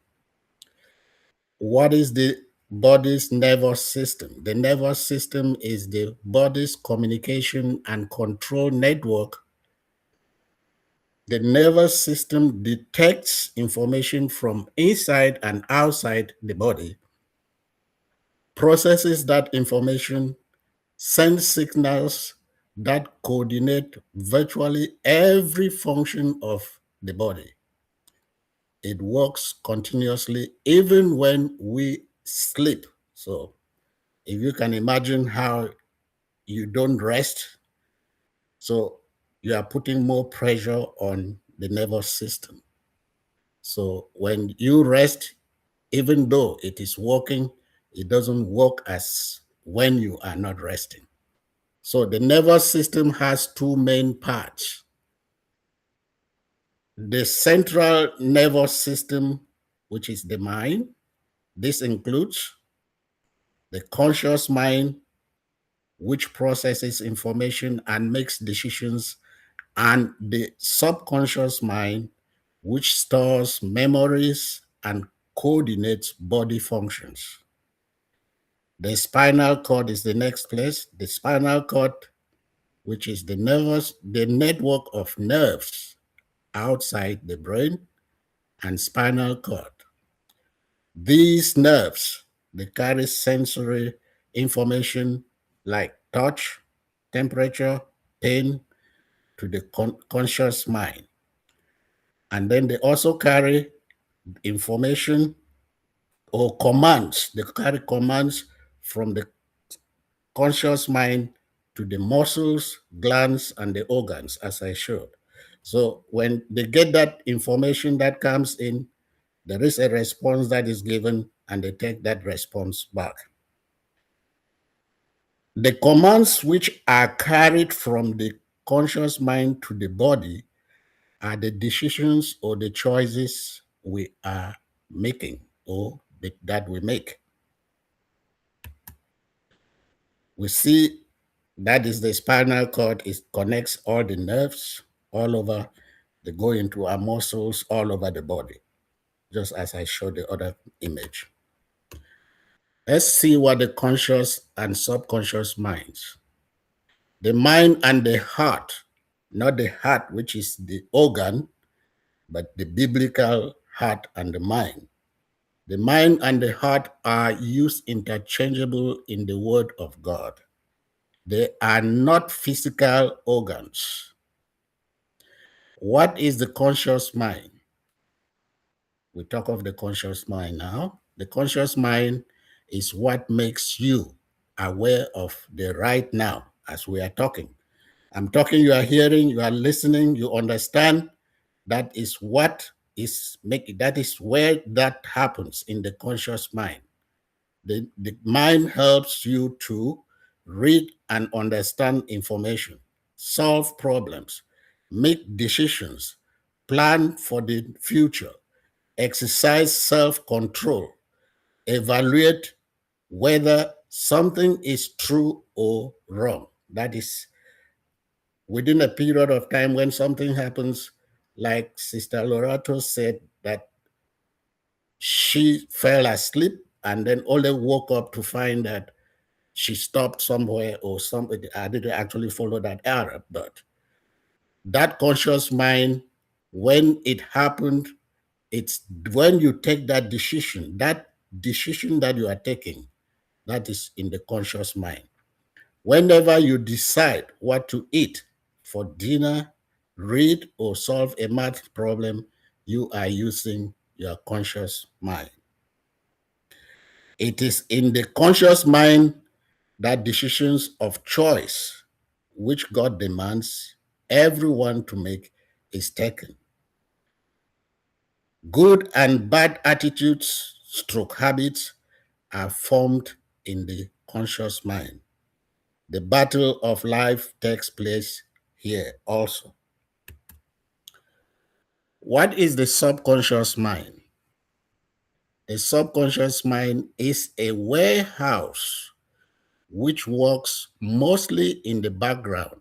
What is the body's nervous system? The nervous system is the body's communication and control network. The nervous system detects information from inside and outside the body, processes that information, sends signals that coordinate virtually every function of the body. It works continuously even when we sleep. So if you can imagine how you don't rest, so you are putting more pressure on the nervous system. So when you rest, even though it is working, it doesn't work as when you are not resting. So the nervous system has two main parts. The central nervous system, which is the mind. This includes the conscious mind, which processes information and makes decisions, and the subconscious mind, which stores memories and coordinates body functions. The spinal cord is the next place. The spinal cord, which is the network of nerves outside the brain and spinal cord. These nerves, they carry sensory information like touch, temperature, pain to the conscious mind. And then they also carry information or commands. They carry commands from the conscious mind to the muscles, glands, and the organs, as I showed. So when they get that information that comes in, there is a response that is given, and they take that response back. The commands which are carried from the conscious mind to the body are the decisions or the choices we are making or that we make. We see that is the spinal cord. It connects all the nerves all over. They go into our muscles all over the body, just as I showed the other image. Let's see what the conscious and subconscious minds. The mind and the heart, not the heart, which is the organ, but the biblical heart and the mind. The mind and the heart are used interchangeable in the Word of God. They are not physical organs. What is the conscious mind? We talk of the conscious mind now. The conscious mind is what makes you aware of the right now as we are talking. I'm talking, you are hearing, you are listening, you understand. That is what is making, that is where that happens in the conscious mind. The mind helps you to read and understand information, solve problems, make decisions, plan for the future, exercise self-control, evaluate whether something is true or wrong. That is within a period of time when something happens, like Sister Lorato said, that she fell asleep and then only woke up to find that she stopped somewhere or somebody. I didn't actually follow that error, but that conscious mind, when it happened, it's when you take that decision that you are taking, that is in the conscious mind. Whenever you decide what to eat for dinner, read, or solve a math problem, you are using your conscious mind. It is in the conscious mind that decisions of choice, which God demands everyone to make, is taken. Good and bad attitudes, stroke habits, are formed in the conscious mind. The battle of life takes place here also. What is the subconscious mind? The subconscious mind is a warehouse which works mostly in the background.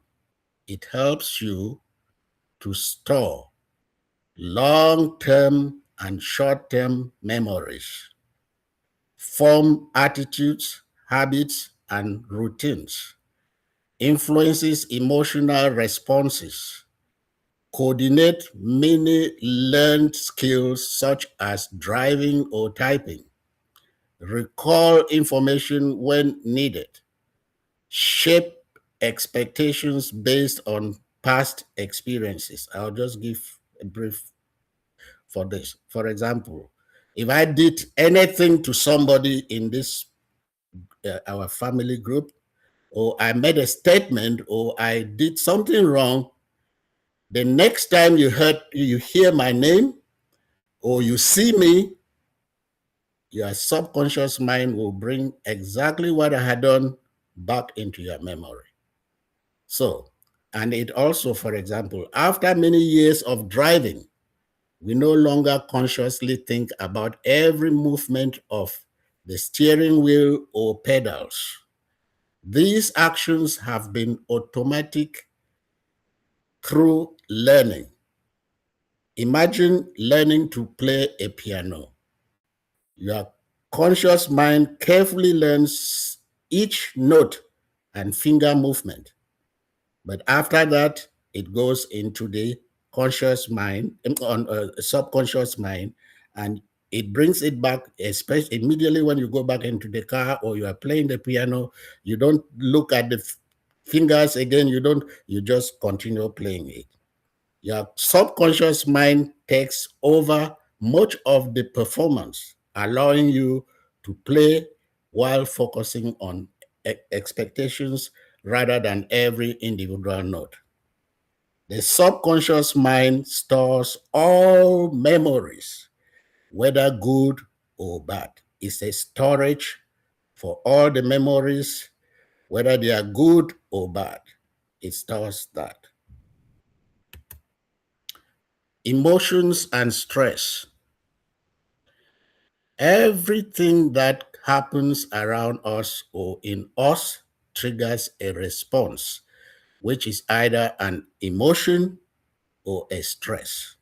It helps you to store long-term and short-term memories, form attitudes, habits, and routines, influences emotional responses, coordinate many learned skills such as driving or typing, recall information when needed, shape expectations based on past experiences. I'll just give a brief for this. For example, if I did anything to somebody in this our family group, or I made a statement, or I did something wrong, the next time you hear my name or you see me, your subconscious mind will bring exactly what I had done back into your memory. So, and it also, for example, after many years of driving, we no longer consciously think about every movement of the steering wheel or pedals. These actions have been automatic through learning. Imagine learning to play a piano. Your conscious mind carefully learns each note and finger movement. But after that, it goes into the conscious mind, subconscious mind, and it brings it back, especially immediately when you go back into the car or you are playing the piano. You don't look at the fingers again. You just continue playing it. Your subconscious mind takes over much of the performance, allowing you to play while focusing on expectations rather than every individual note. The subconscious mind stores all memories, whether good or bad. It's a storage for all the memories, whether they are good or bad. It stores that. Emotions and stress. Everything that happens around us or in us triggers a response, which is either an emotion or a stress.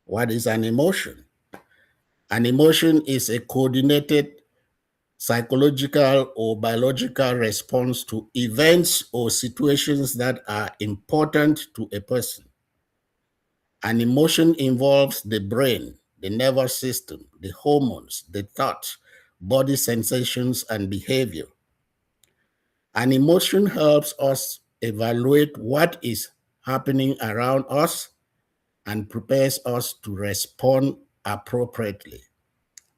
What is an emotion? An emotion is a coordinated psychological or biological response to events or situations that are important to a person. An emotion involves the brain, the nervous system, the hormones, the thoughts, body sensations, and behavior. An emotion helps us evaluate what is happening around us and prepares us to respond appropriately.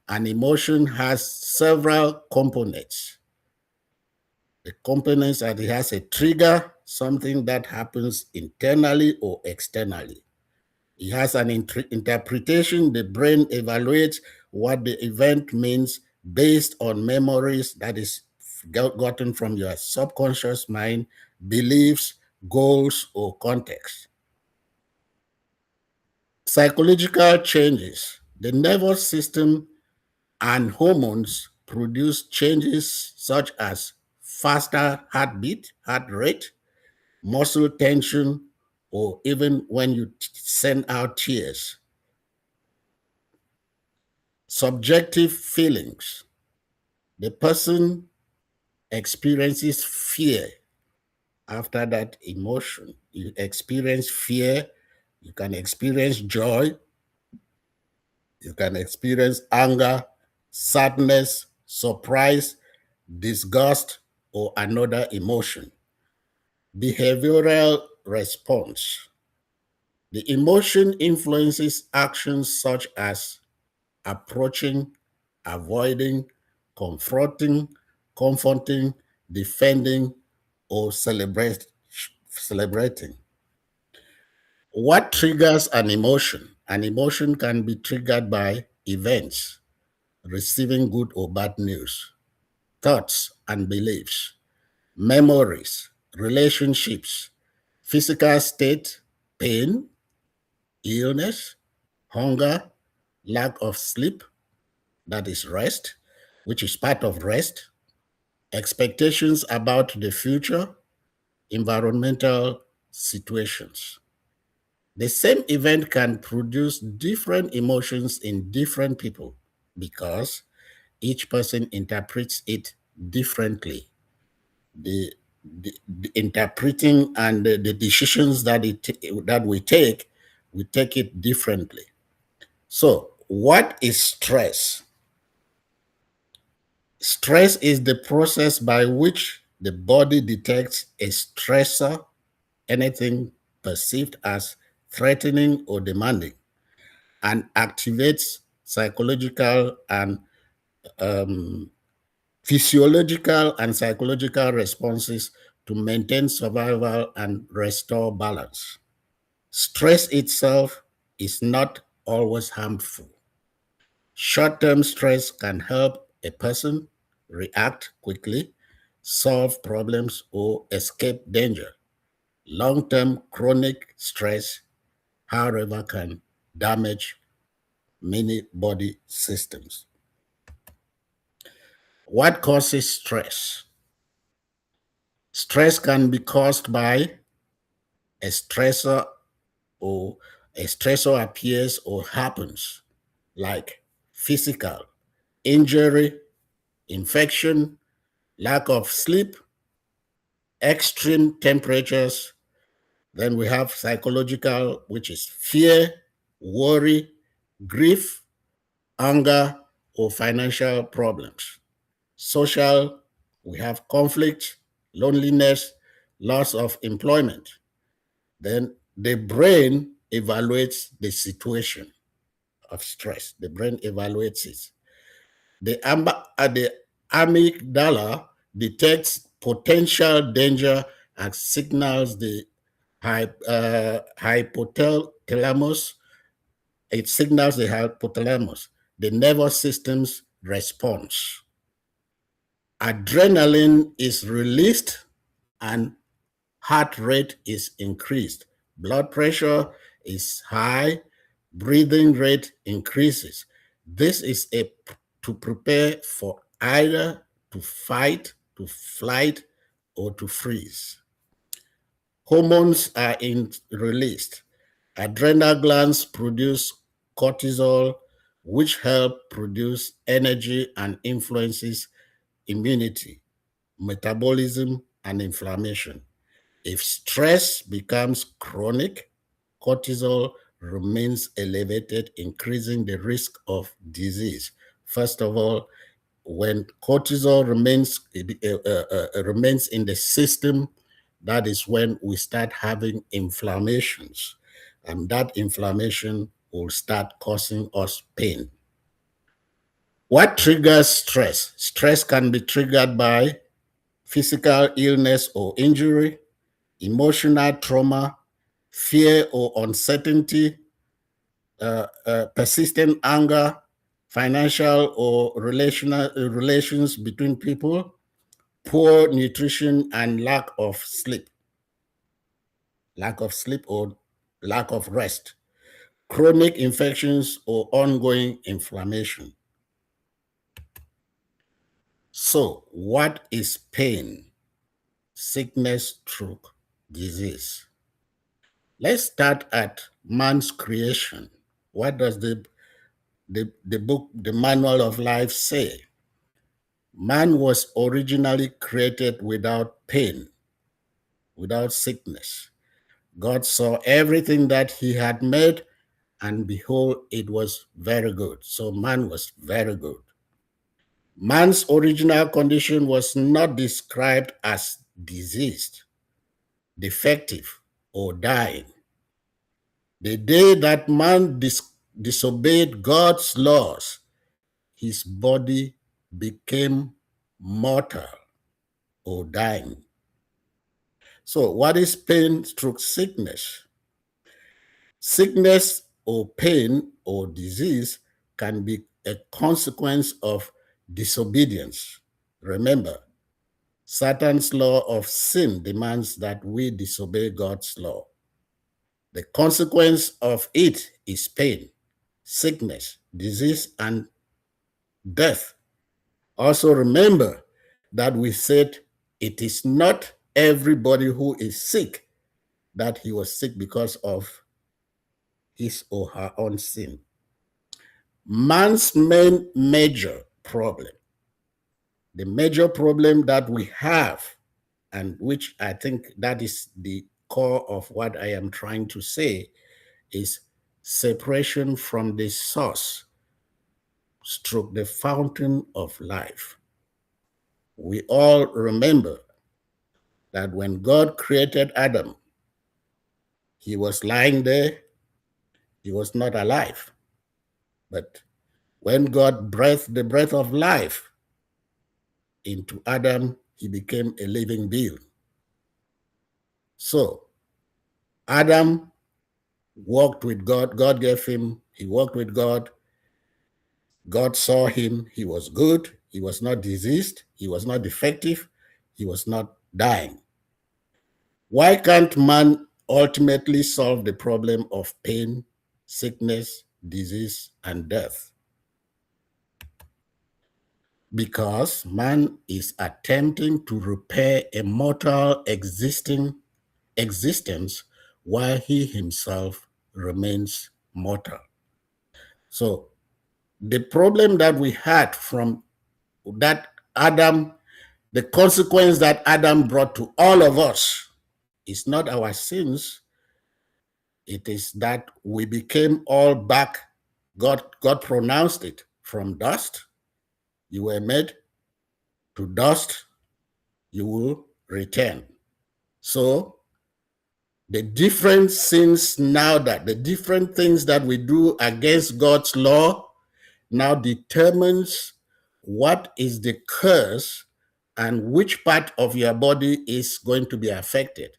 An emotion has several components. The components are it has a trigger, something that happens internally or externally. It has an interpretation. The brain evaluates what the event means based on memories that is gotten from your subconscious mind, beliefs, goals, or context. Psychological changes. The nervous system and hormones produce changes such as faster heartbeat, heart rate, muscle tension, or even when you send out tears. Subjective feelings. The person experiences fear after that emotion. You experience fear, you can experience joy, you can experience anger, sadness, surprise, disgust, or another emotion. Behavioral response. The emotion influences actions such as approaching, avoiding, confronting, comforting, defending, or celebrating. What triggers an emotion? An emotion can be triggered by events, receiving good or bad news, thoughts and beliefs, memories, relationships, physical state, pain, illness, hunger, lack of sleep, that is rest, which is part of rest, expectations about the future, environmental situations. The same event can produce different emotions in different people because each person interprets it differently. The interpreting and the decisions that we take it differently. So, what is stress? Stress is the process by which the body detects a stressor, anything perceived as threatening or demanding, and activates psychological and physiological and psychological responses to maintain survival and restore balance. Stress itself is not always harmful. Short-term stress can help a person react quickly, solve problems, or escape danger. Long-term chronic stress, however, can damage many body systems. What causes stress? Stress can be caused by a stressor or a stressor appears or happens, like physical injury, infection, lack of sleep, extreme temperatures. Then we have psychological, which is fear, worry, grief, anger, or financial problems. Social, we have conflict, loneliness, loss of employment. Then the brain evaluates the situation of stress. The brain evaluates it. The amygdala detects potential danger and signals the hypothalamus. It signals the hypothalamus, the nervous system's response. Adrenaline is released and heart rate is increased. Blood pressure is high, breathing rate increases. This is to prepare for either to fight, to flight, or to freeze. Hormones are released. Adrenal glands produce cortisol, which help produce energy and influences immunity, metabolism, and inflammation. If stress becomes chronic, cortisol remains elevated, increasing the risk of disease. First of all, when cortisol remains in the system, that is when we start having inflammations, and that inflammation will start causing us pain. What triggers stress? Stress can be triggered by physical illness or injury, emotional trauma, fear or uncertainty, persistent anger, financial or relations between people, poor nutrition, and lack of sleep or lack of rest, chronic infections or ongoing inflammation. So, what is pain, sickness, stroke, disease? Let's start at man's creation. What does the book, the Manual of Life say? Man was originally created without pain, without sickness. God saw everything that he had made, and behold, it was very good. So man was very good. Man's original condition was not described as diseased, defective, or dying. The day that man disobeyed God's laws, his body became mortal or dying. So, what is pain stroke sickness? Sickness or pain or disease can be a consequence of disobedience. Remember, Satan's law of sin demands that we disobey God's law. The consequence of it is pain, sickness, disease, and death. Also remember that we said it is not everybody who is sick that he was sick because of his or her own sin. Man's major problem, the major problem that we have, and which I think that is the core of what I am trying to say, is separation from the source, stroke the fountain of life. We all remember that when God created Adam, he was lying there, he was not alive. But when God breathed the breath of life into Adam, he became a living being. So Adam walked with God. God gave him, he walked with God. God saw him, he was good, he was not diseased, he was not defective, he was not dying. Why can't man ultimately solve the problem of pain, sickness, disease, and death? Because man is attempting to repair a mortal existence while he himself remains mortal. So the problem that we had from that Adam, the consequence that Adam brought to all of us is not our sins. It is that we became all back. God pronounced it from dust. You were made, to dust you will return. So the different sins now, that the different things that we do against God's law now determines what is the curse and which part of your body is going to be affected.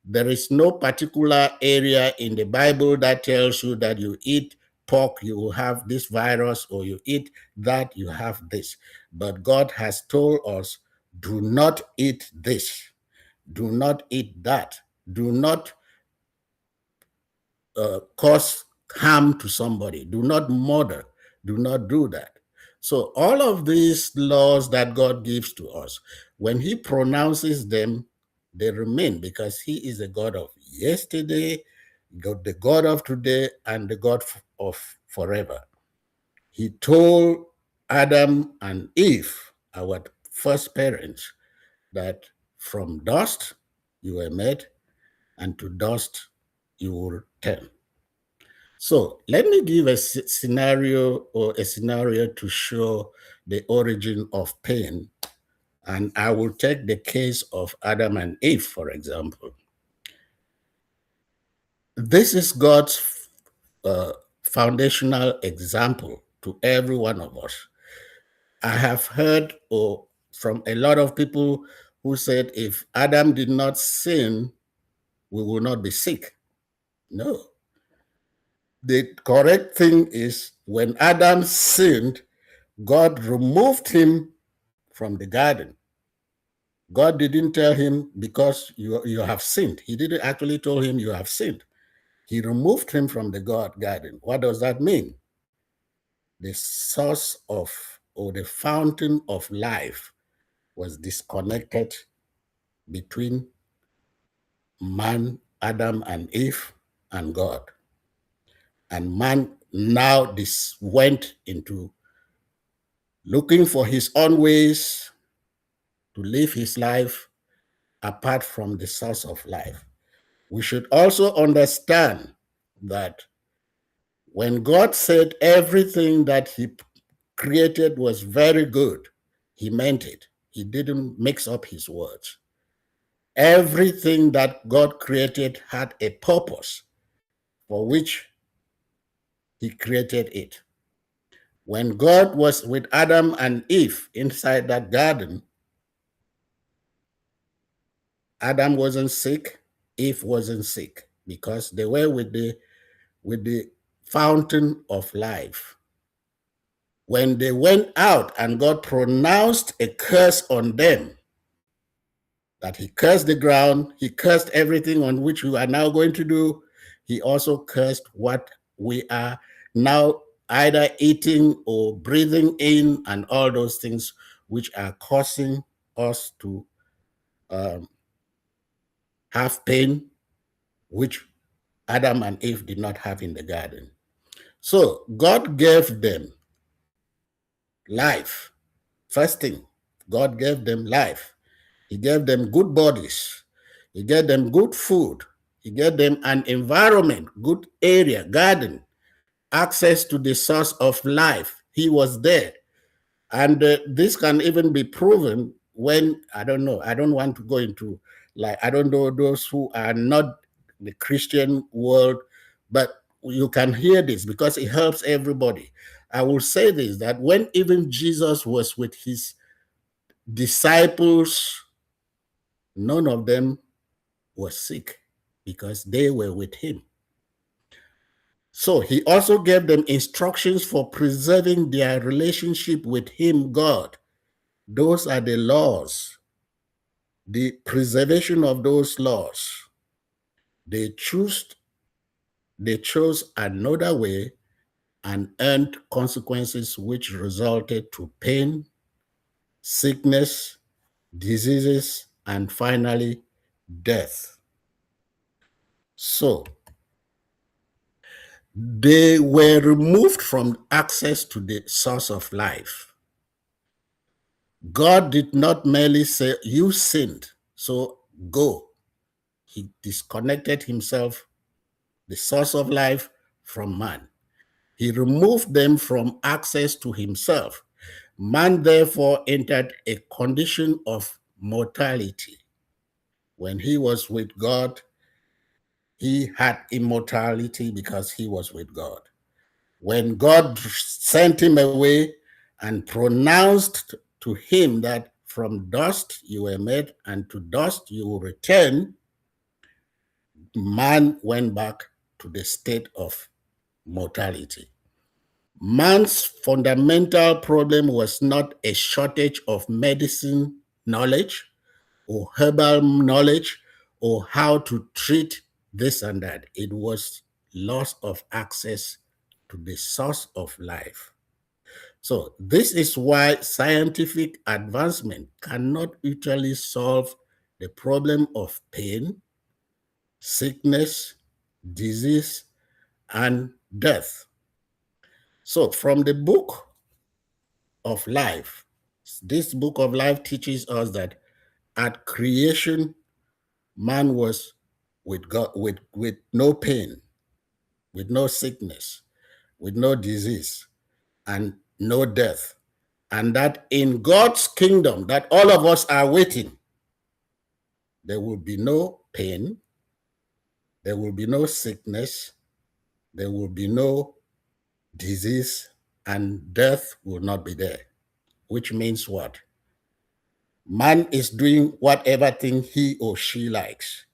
There is no particular area in the Bible that tells you that you eat pork, you will have this virus, or you eat that, you have this. But God has told us, do not eat this, do not eat that, do not cause harm to somebody, do not murder, do not do that. So all of these laws that God gives to us, when he pronounces them, they remain, because he is the God of yesterday, the God of today, and the God of forever. He told Adam and Eve, our first parents, that from dust you were made, and to dust you will return. So let me give a scenario to show the origin of pain. And I will take the case of Adam and Eve, for example. This is God's foundational example to every one of us. I have heard from a lot of people who said if Adam did not sin, we will not be sick. No. The correct thing is when Adam sinned, God removed him from the garden. God didn't tell him because you have sinned. He didn't actually tell him you have sinned. He removed him from the garden. What does that mean? The source of or the fountain of life was disconnected between man, Adam and Eve, and God. And man now went into looking for his own ways to live his life apart from the source of life. We should also understand that when God said everything that he created was very good, he meant it. He didn't mix up his words. Everything that God created had a purpose for which he created it. When God was with Adam and Eve inside that garden, Adam wasn't sick, Eve wasn't sick, because they were with the fountain of life. When they went out and God pronounced a curse on them, that he cursed the ground, he cursed everything on which we are now going to do, he also cursed what we are now either eating or breathing in and all those things which are causing us to have pain, which Adam and Eve did not have in the garden. So God gave them life. First thing, God gave them life. He gave them good bodies. He gave them good food. He gave them an environment, good area, garden, access to the source of life. He was there. And this can even be proven when, I don't know, I don't want to go into, I don't know those who are not the Christian world, but you can hear this because it helps everybody. I will say this, that when even Jesus was with his disciples, none of them was sick because they were with him. So he also gave them instructions for preserving their relationship with him, God. Those are the laws, the preservation of those laws. They chose another way and earned consequences which resulted to pain, sickness, diseases, and finally, death. So they were removed from access to the source of life. God did not merely say, you sinned, so go. He disconnected himself, the source of life, from man. He removed them from access to himself. Man therefore entered a condition of mortality. When he was with God, he had immortality because he was with God. When God sent him away and pronounced to him that from dust you were made and to dust you will return, man went back to the state of mortality. Man's fundamental problem was not a shortage of medicine knowledge or herbal knowledge or how to treat this and that. It was loss of access to the source of life. So this is why scientific advancement cannot usually solve the problem of pain, sickness, disease, and death. So from the book of life, this book of life teaches us that at creation, man was with God, with no pain. with no sickness, with no disease, and no death. And that in God's kingdom that all of us are waiting, there will be no pain, there will be no sickness, there will be no disease, and death will not be there. Which means what? Man is doing whatever thing he or she likes.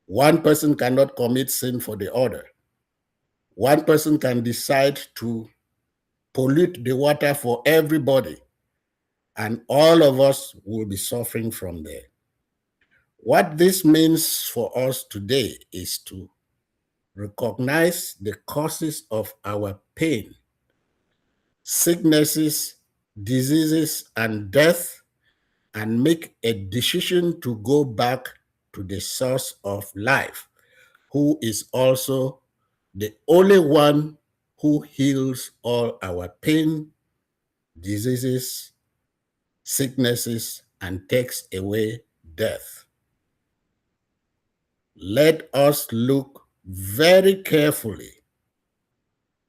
One person cannot commit sin for the other. One person can decide to pollute the water for everybody, and all of us will be suffering from there. What this means for us today is to recognize the causes of our pain, sicknesses, diseases, and death, and make a decision to go back to the source of life, who is also the only one who heals all our pain, diseases, sicknesses, and takes away death. Let us look very carefully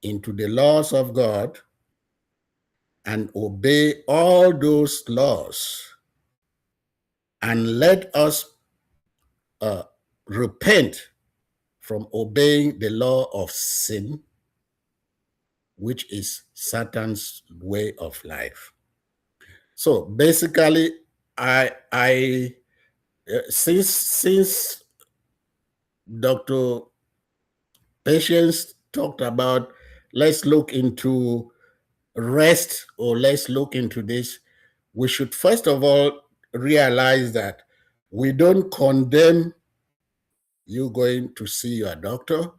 into the laws of God and obey all those laws. And let us repent from obeying the law of sin, which is Satan's way of life. So basically, since Dr. Patience talked about, let's look into rest, or let's look into this, we should first of all realize that we don't condemn you going to see your doctor.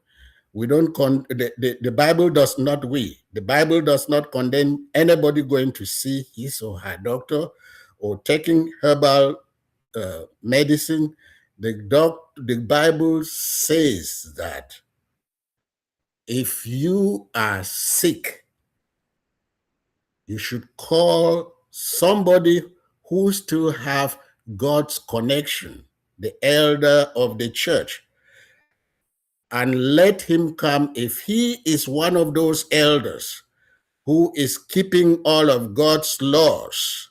We don't the Bible does not the Bible does not condemn anybody going to see his or her doctor or taking herbal medicine. The Bible says that if you are sick, you should call somebody who still have God's connection, the elder of the church, and let him come. If he is one of those elders who is keeping all of God's laws,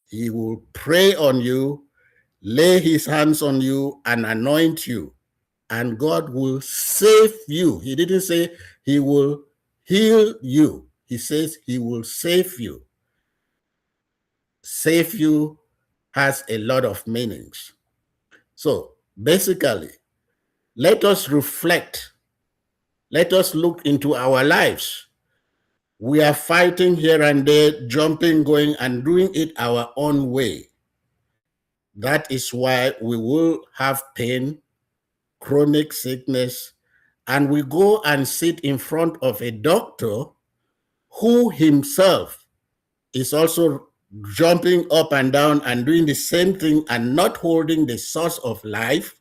he will pray on you, lay his hands on you, and anoint you, and God will save you. He didn't say he will heal you. He says he will save you. Save you has a lot of meanings. So basically, let us reflect. Let us look into our lives. We are fighting here and there, jumping, going, and doing it our own way. That is why we will have pain, chronic sickness, and we go and sit in front of a doctor who himself is also jumping up and down and doing the same thing and not holding the source of life.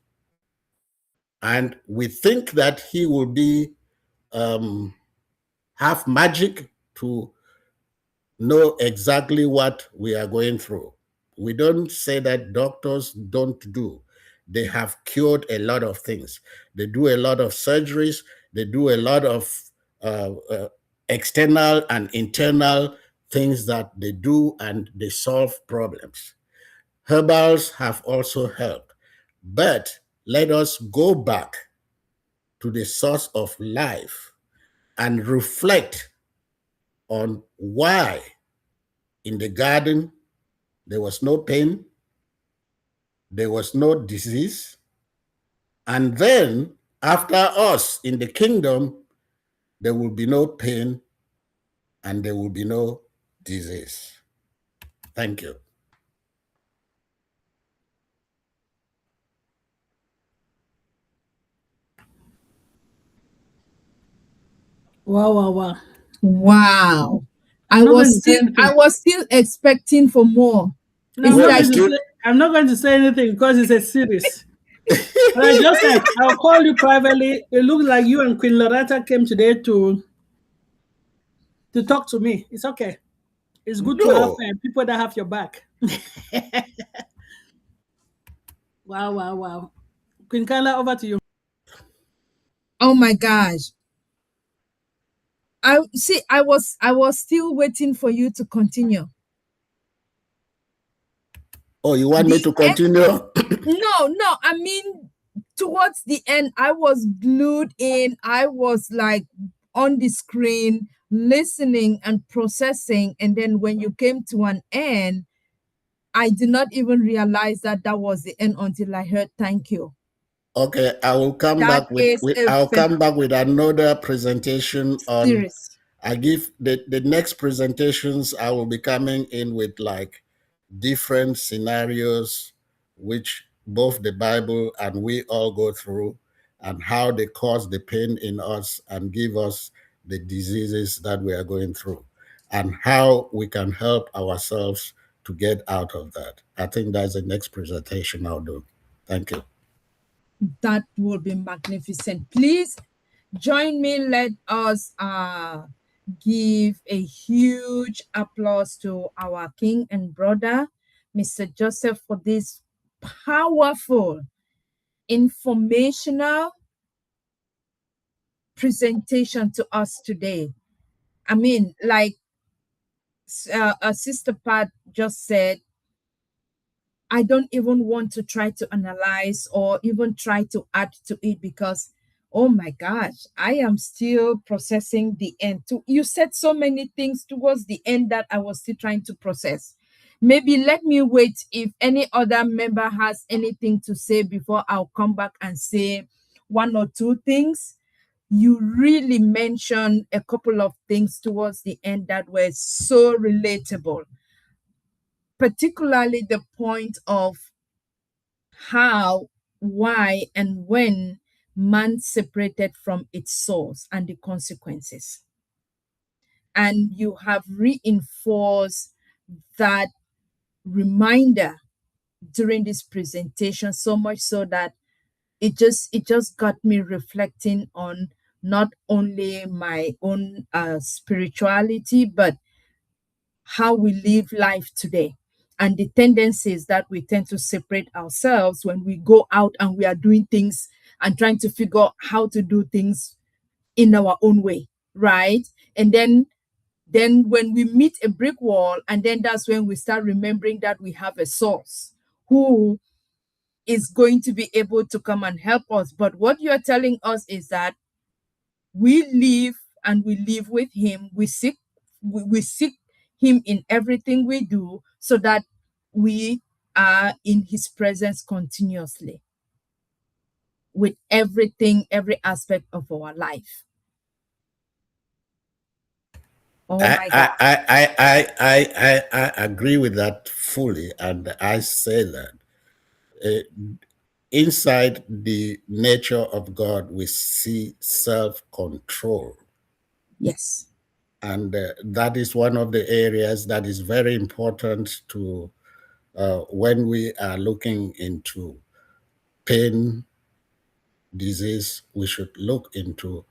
And we think that he will be have magic to know exactly what we are going through. We don't say that doctors don't do. They have cured a lot of things. They do a lot of surgeries. They do a lot of external and internal things that they do, and they solve problems. Herbals have also helped. But let us go back to the source of life and reflect on why in the garden there was no pain, there was no disease, and then after us in the kingdom, there will be no pain and there will be no disease. Thank you. Wow. Wow. I I'm not going was to say still anything. expecting for more. No, It's like I'm not going to say anything because it's a series. But I just said, I'll call you privately. It looks like you and Queen Loretta came today to talk to me. It's okay. It's good to have people that have your back. Wow. Queen Carla, over to you. Oh my gosh. I see. I was still waiting for you to continue. Oh, you want me The to end, continue? no. I mean, towards the end, I was glued in. I was like on the screen, listening and processing. And then when you came to an end, I did not even realize that that was the end until I heard "thank you." Okay, I will come That back with, is a I'll come back with another presentation on. series. I give the next presentations. I will be coming in with like different scenarios, which both the Bible and we all go through, and how they cause the pain in us and give us the diseases that we are going through, and how we can help ourselves to get out of that. I think that's the next presentation I'll do. Thank you. That will be magnificent. Please join me. Let us give a huge applause to our king and brother, Mr. Joseph, for this powerful, informational presentation to us today. I mean, like Sister Pat just said, I don't even want to try to analyze or even try to add to it because, oh my gosh, I am still processing the end. You said so many things towards the end that I was still trying to process. Maybe let me wait if any other member has anything to say before I'll come back and say one or two things. You really mentioned a couple of things towards the end that were so relatable, particularly the point of how, why, and when man separated from its source and the consequences. And you have reinforced that reminder during this presentation so much so that it just got me reflecting on not only my own spirituality, but how we live life today and the tendencies that we tend to separate ourselves when we go out and we are doing things and trying to figure out how to do things in our own way, right? And then when we meet a brick wall, and then that's when we start remembering that we have a source who is going to be able to come and help us. But what you're telling us is that we live and we live with him. We seek him in everything we do so that we are in his presence continuously with everything, every aspect of our life. Oh my God. I agree with that fully, and I say that inside the nature of God, we see self-control. Yes. And that is one of the areas that is very important to when we are looking into pain, disease, we should look into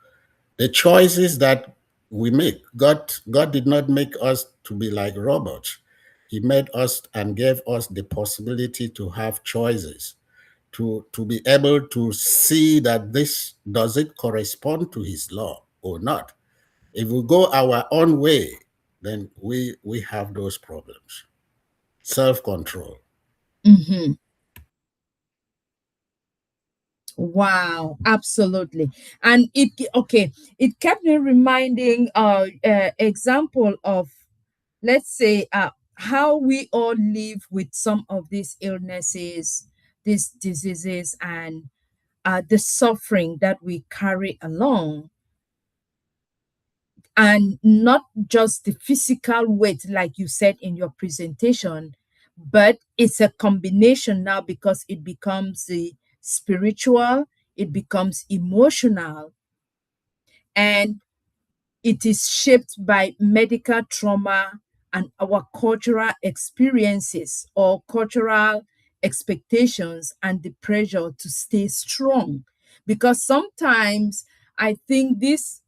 the choices that we make. God did not make us to be like robots. He made us and gave us the possibility to have choices, to be able to see that this, does it correspond to his law or not? If we go our own way, then we have those problems. Self-control. Mm-hmm. Wow, absolutely. And it kept me reminding example of, let's say, how we all live with some of these illnesses, these diseases, and the suffering that we carry along. And not just the physical weight, like you said in your presentation, but it's a combination now because it becomes the spiritual, it becomes emotional, and it is shaped by medical trauma and our cultural experiences or cultural expectations and the pressure to stay strong. Because sometimes I think this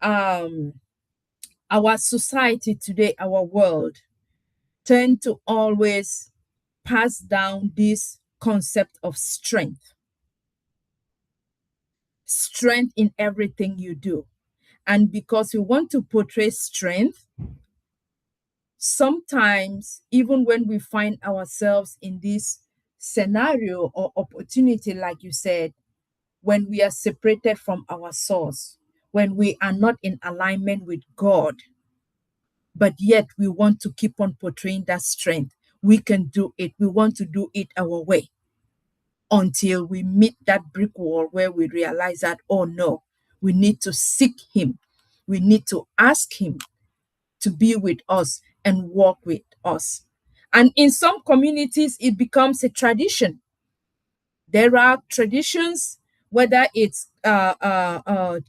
our society today, our world, tend to always pass down this concept of strength. strength in everything you do. And because we want to portray strength, sometimes, even when we find ourselves in this scenario or opportunity, like you said, when we are separated from our source, when we are not in alignment with God, but yet we want to keep on portraying that strength, we can do it. We want to do it our way until we meet that brick wall where we realize that, oh no, we need to seek Him. We need to ask Him to be with us and walk with us. And in some communities, it becomes a tradition. There are traditions, whether it's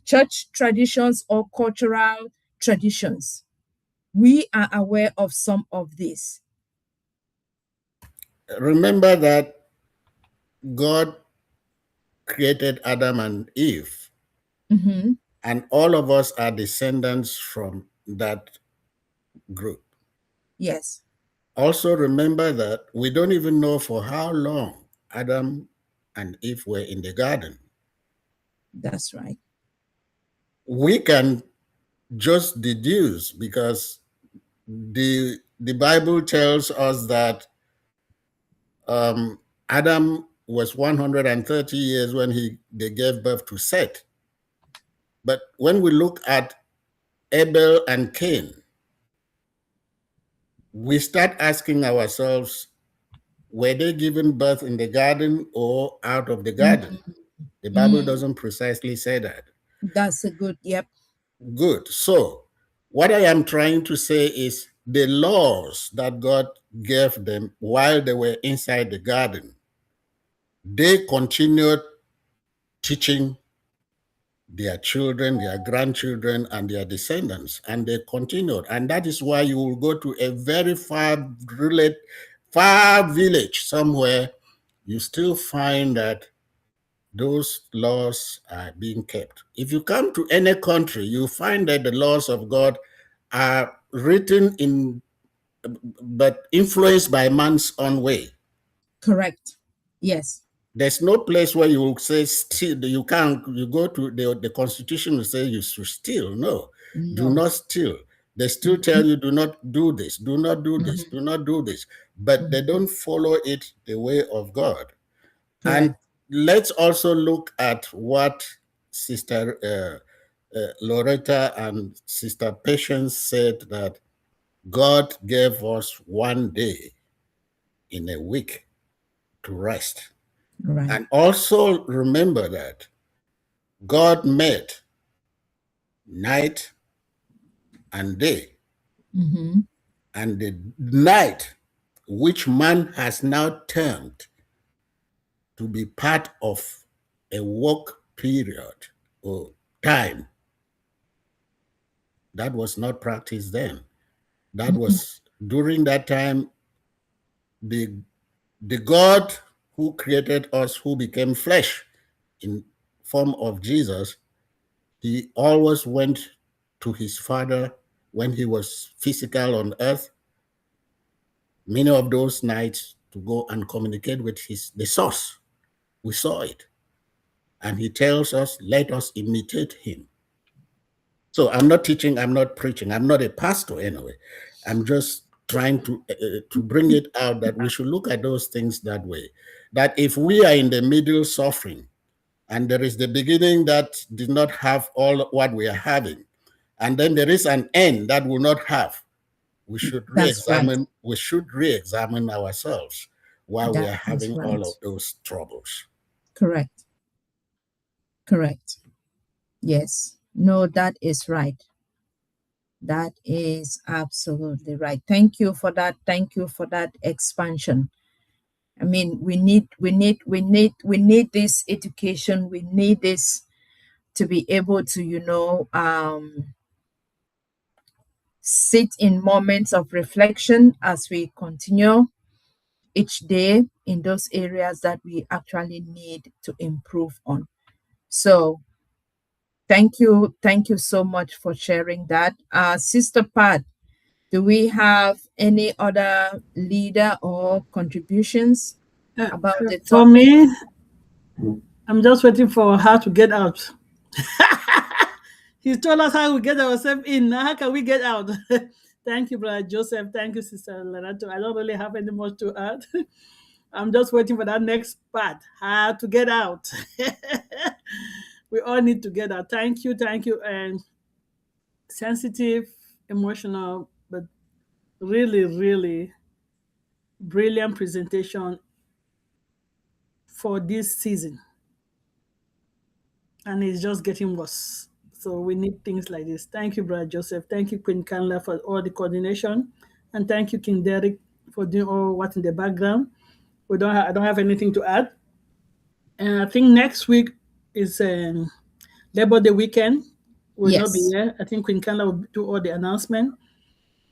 church traditions or cultural traditions. We are aware of some of this. Remember that God created Adam and Eve, Mhm. and all of us are descendants from that group. Yes, Also, remember that we don't even know for how long Adam and Eve were in the garden. that's right. We can just deduce because the Bible tells us that Adam was 130 years when they gave birth to Seth. But when we look at Abel and Cain, we start asking ourselves, were they given birth in the garden or out of the garden? The Bible doesn't precisely say that. That's a good, yep. Good. So, what I am trying to say is the laws that God gave them while they were inside the garden, they continued teaching their children, their grandchildren, and their descendants, and they continued. And that is why you will go to a very far village somewhere, you still find that those laws are being kept. If you come to any country, you find that the laws of God are written in, but influenced by man's own way. Correct. Yes. There's no place where you will say steal. You can't. You go to the Constitution will say you should steal. No, do No. not steal. They still tell you do not do this, do not do this, do not do this. But they don't follow it the way of God. And Correct. let's also look at what Sister Loretta and Sister Patience said, that God gave us one day in a week to rest. Right. And also remember that God made night and day. And the night, which man has now termed to be part of a work period or time, that was not practiced then. That was during that time, the God who created us, who became flesh in form of Jesus, he always went to his Father when he was physical on earth, many of those nights, to go and communicate with the source. We saw it. And he tells us, let us imitate him. So I'm not teaching, I'm not preaching, I'm not a pastor anyway. I'm just trying to bring it out that we should look at those things that way. That if we are in the middle suffering, and there is the beginning that did not have all what we are having, and then there is an end that will not have, we should re-examine. Right. We should re-examine ourselves while we are having right. all of those troubles. Correct. Correct. Yes. No, that is right. That is absolutely right. Thank you for that. Thank you for that expansion. I mean, we need this education. We need this to be able to, sit in moments of reflection as we continue each day in those areas that we actually need to improve on. So thank you so much for sharing that. Sister Pat, do we have any other leader or contributions about the For topic? me, I'm just waiting for her to get out. He told us how we get ourselves in. Now, how can we get out? Thank you, Brother Joseph. Thank you, Sister Lerato. I don't really have any more to add. I'm just waiting for that next part, how to get out. We all need to get out. Thank you, and sensitive, emotional, but really, really brilliant presentation for this season. And it's just getting worse. So we need things like this. Thank you, Brother Joseph. Thank you, Queen Kanla, for all the coordination. And thank you, King Derek, for doing all what's in the background. I don't have anything to add. And I think next week is Labor Day weekend. Will not be Yes. here. I think Queen Kanla will do all the announcement.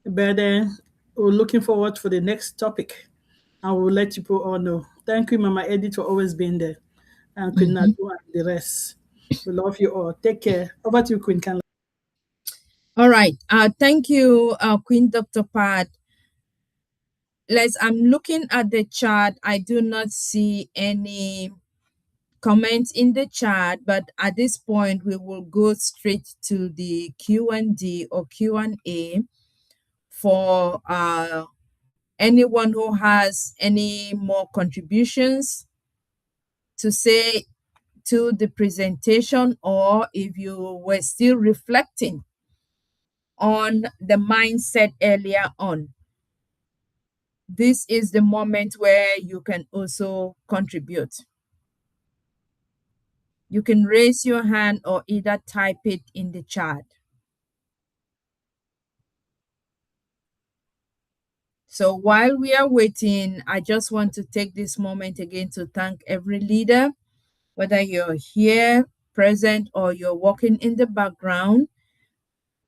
But we're looking forward for the next topic. I will let you all know. Thank you, Mama Edith, for always being there. And Queen Nadu and the rest. We love you all. Take care. Over to you, Queen Kanla. All right. Thank you, Queen Dr. Pat. I'm looking at the chat. I do not see any comments in the chat, but at this point we will go straight to the Q&D or Q&A for anyone who has any more contributions to say to the presentation, or if you were still reflecting on the mindset earlier on. This is the moment where you can also contribute. You can raise your hand or either type it in the chat. So while we are waiting, I just want to take this moment again to thank every leader, whether you're here, present, or you're working in the background.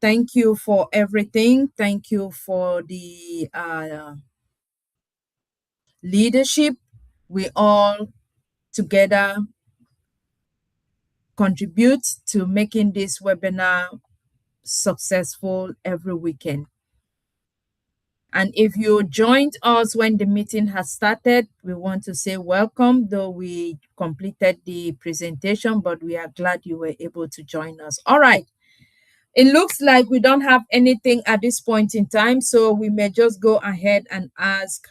Thank you for everything. Thank you for the leadership. We all together contribute to making this webinar successful every weekend. And if you joined us when the meeting has started, we want to say welcome, though we completed the presentation, but we are glad you were able to join us. All right. It looks like we don't have anything at this point in time, so we may just go ahead and ask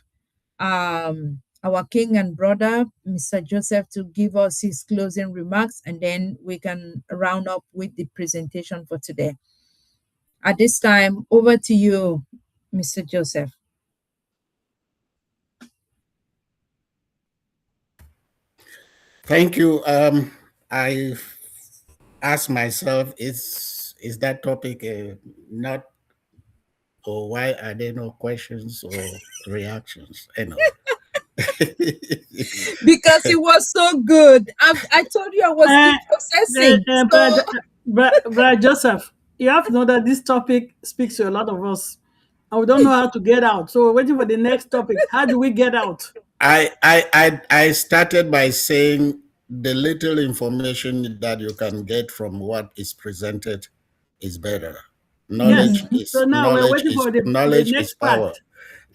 our king and brother, Mr. Joseph, to give us his closing remarks, and then we can round up with the presentation for today. At this time, over to you, Mr. Joseph. Thank you. I asked myself, is that topic not, or why are there no questions or reactions? Anyway. Because it was so good. I told you I was still processing. Brother Joseph, you have to know that this topic speaks to a lot of us. And we don't know how to get out. So we're waiting for the next topic. How do we get out? I started by saying the little information that you can get from what is presented is better. Knowledge is So now we're knowledge waiting is for the knowledge next is power. part.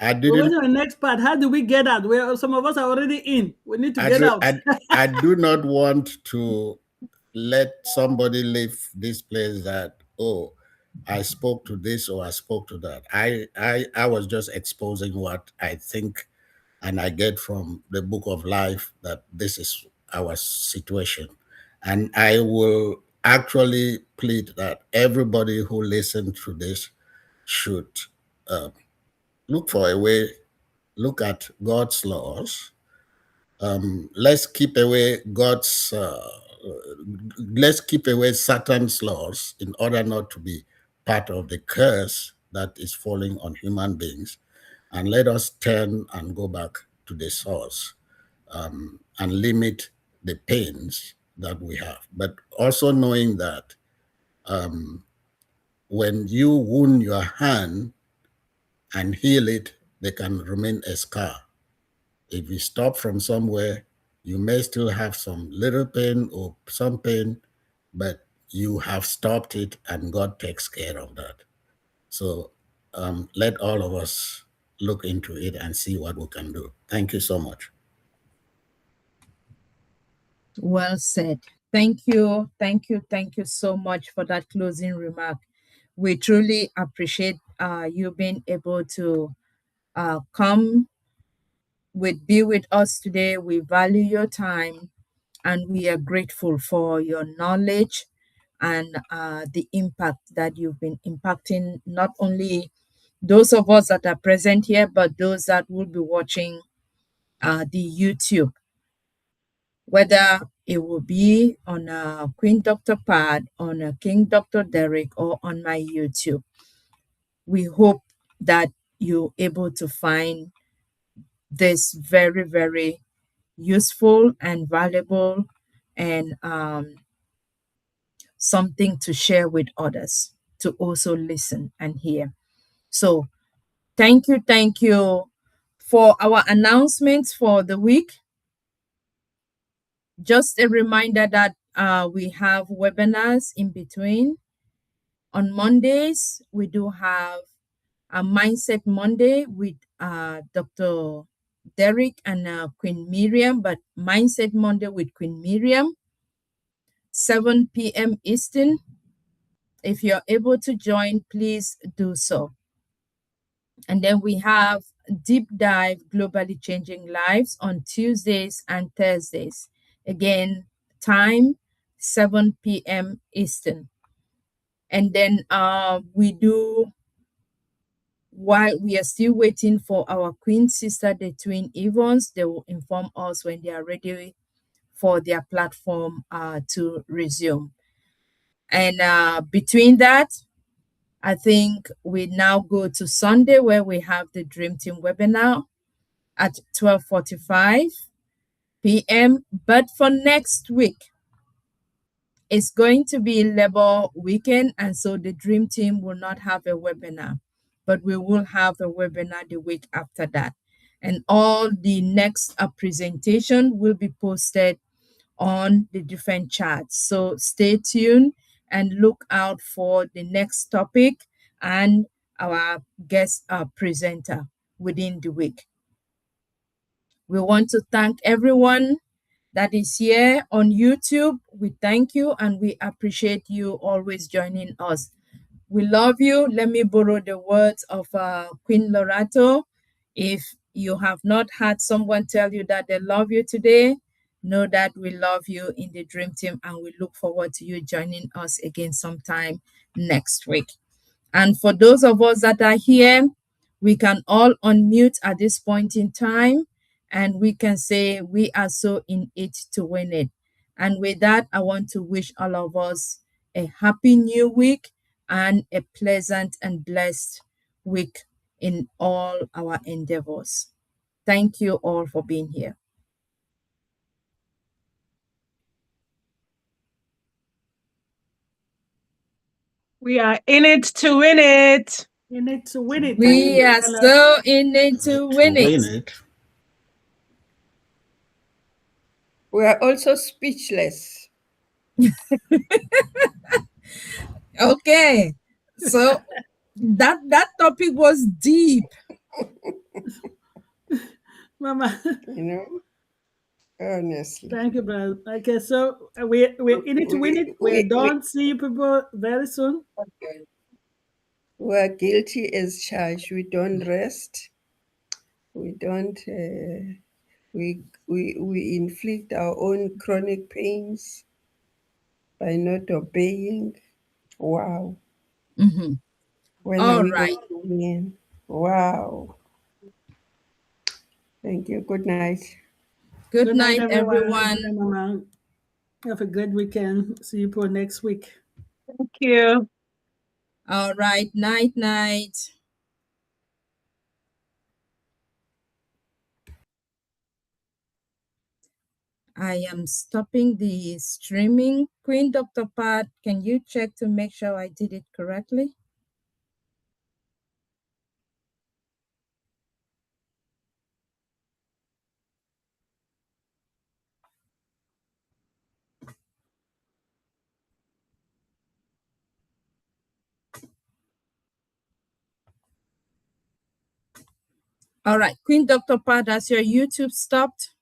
I We're waiting didn't. for the next part. How do we get out? Some of us are already in. We need to get out. I do not want to let somebody leave this place that, oh, I spoke to this or I spoke to that. I was just exposing what I think and I get from the book of life, that this is our situation. And I will actually plead that everybody who listens to this should look for a way, look at God's laws. Let's keep away let's keep away Satan's laws in order not to be part of the curse that is falling on human beings. And let us turn and go back to the source and limit the pains that we have. But also knowing that when you wound your hand and heal it, they can remain a scar. If you stop from somewhere, you may still have some little pain or some pain, but you have stopped it and God takes care of that. So let all of us look into it and see what we can do. Thank you so much. Well said. Thank you. Thank you. Thank you so much for that closing remark. We truly appreciate you being able to come be with us today. We value your time and we are grateful for your knowledge and the impact that you've been impacting not only those of us that are present here, but those that will be watching the YouTube, whether it will be on Queen Dr. Pat, on King Dr. Derek, or on my YouTube. We hope that you're able to find this very, very useful and valuable and something to share with others to also listen and hear. So, thank you for our announcements for the week. Just a reminder that we have webinars in between. On Mondays, we do have a Mindset Monday with Dr. Derek and Queen Miriam, but Mindset Monday with Queen Miriam, 7 p.m. Eastern. If you're able to join, please do so. And then we have Deep Dive Globally Changing Lives on Tuesdays and Thursdays. Again, time 7 p.m. Eastern. And then we do, while we are still waiting for our Queen sister, the Twin Evans, they will inform us when they are ready for their platform to resume. And between that, I think we now go to Sunday where we have the Dream Team webinar at 12:45 p.m. But for next week, it's going to be Labor Weekend, and so the Dream Team will not have a webinar, but we will have a webinar the week after that. And all the next presentation will be posted on the different charts. So stay tuned and look out for the next topic and our guest presenter within the week. We want to thank everyone that is here on YouTube. We thank you and we appreciate you always joining us. We love you. Let me borrow the words of Queen Lorato. If you have not had someone tell you that they love you today, know that we love you in the Dream Team and we look forward to you joining us again sometime next week. And for those of us that are here, we can all unmute at this point in time and we can say we are so in it to win it. And with that, I want to wish all of us a happy new week and a pleasant and blessed week in all our endeavors. Thank you all for being here. We are in it to win it. You need to win it. We are so in it to win win it. it. We are also speechless. Okay. So that topic was deep. Mama. You know, honestly. Thank you, brother. Okay, so we're in it to win it. We're done. See you people very soon. We are guilty as charged. We don't rest. We don't. We inflict our own chronic pains by not obeying. Wow. Mm-hmm. When All are we right. going to win? Wow. Thank you. Good night. Good night, everyone. everyone. Good night, Mama. Have a great weekend. See you people next week. Thank you. All right. Night, night. I am stopping the streaming. Queen Dr. Pat, can you check to make sure I did it correctly? All right. Queen Dr. Pat, has your YouTube stopped?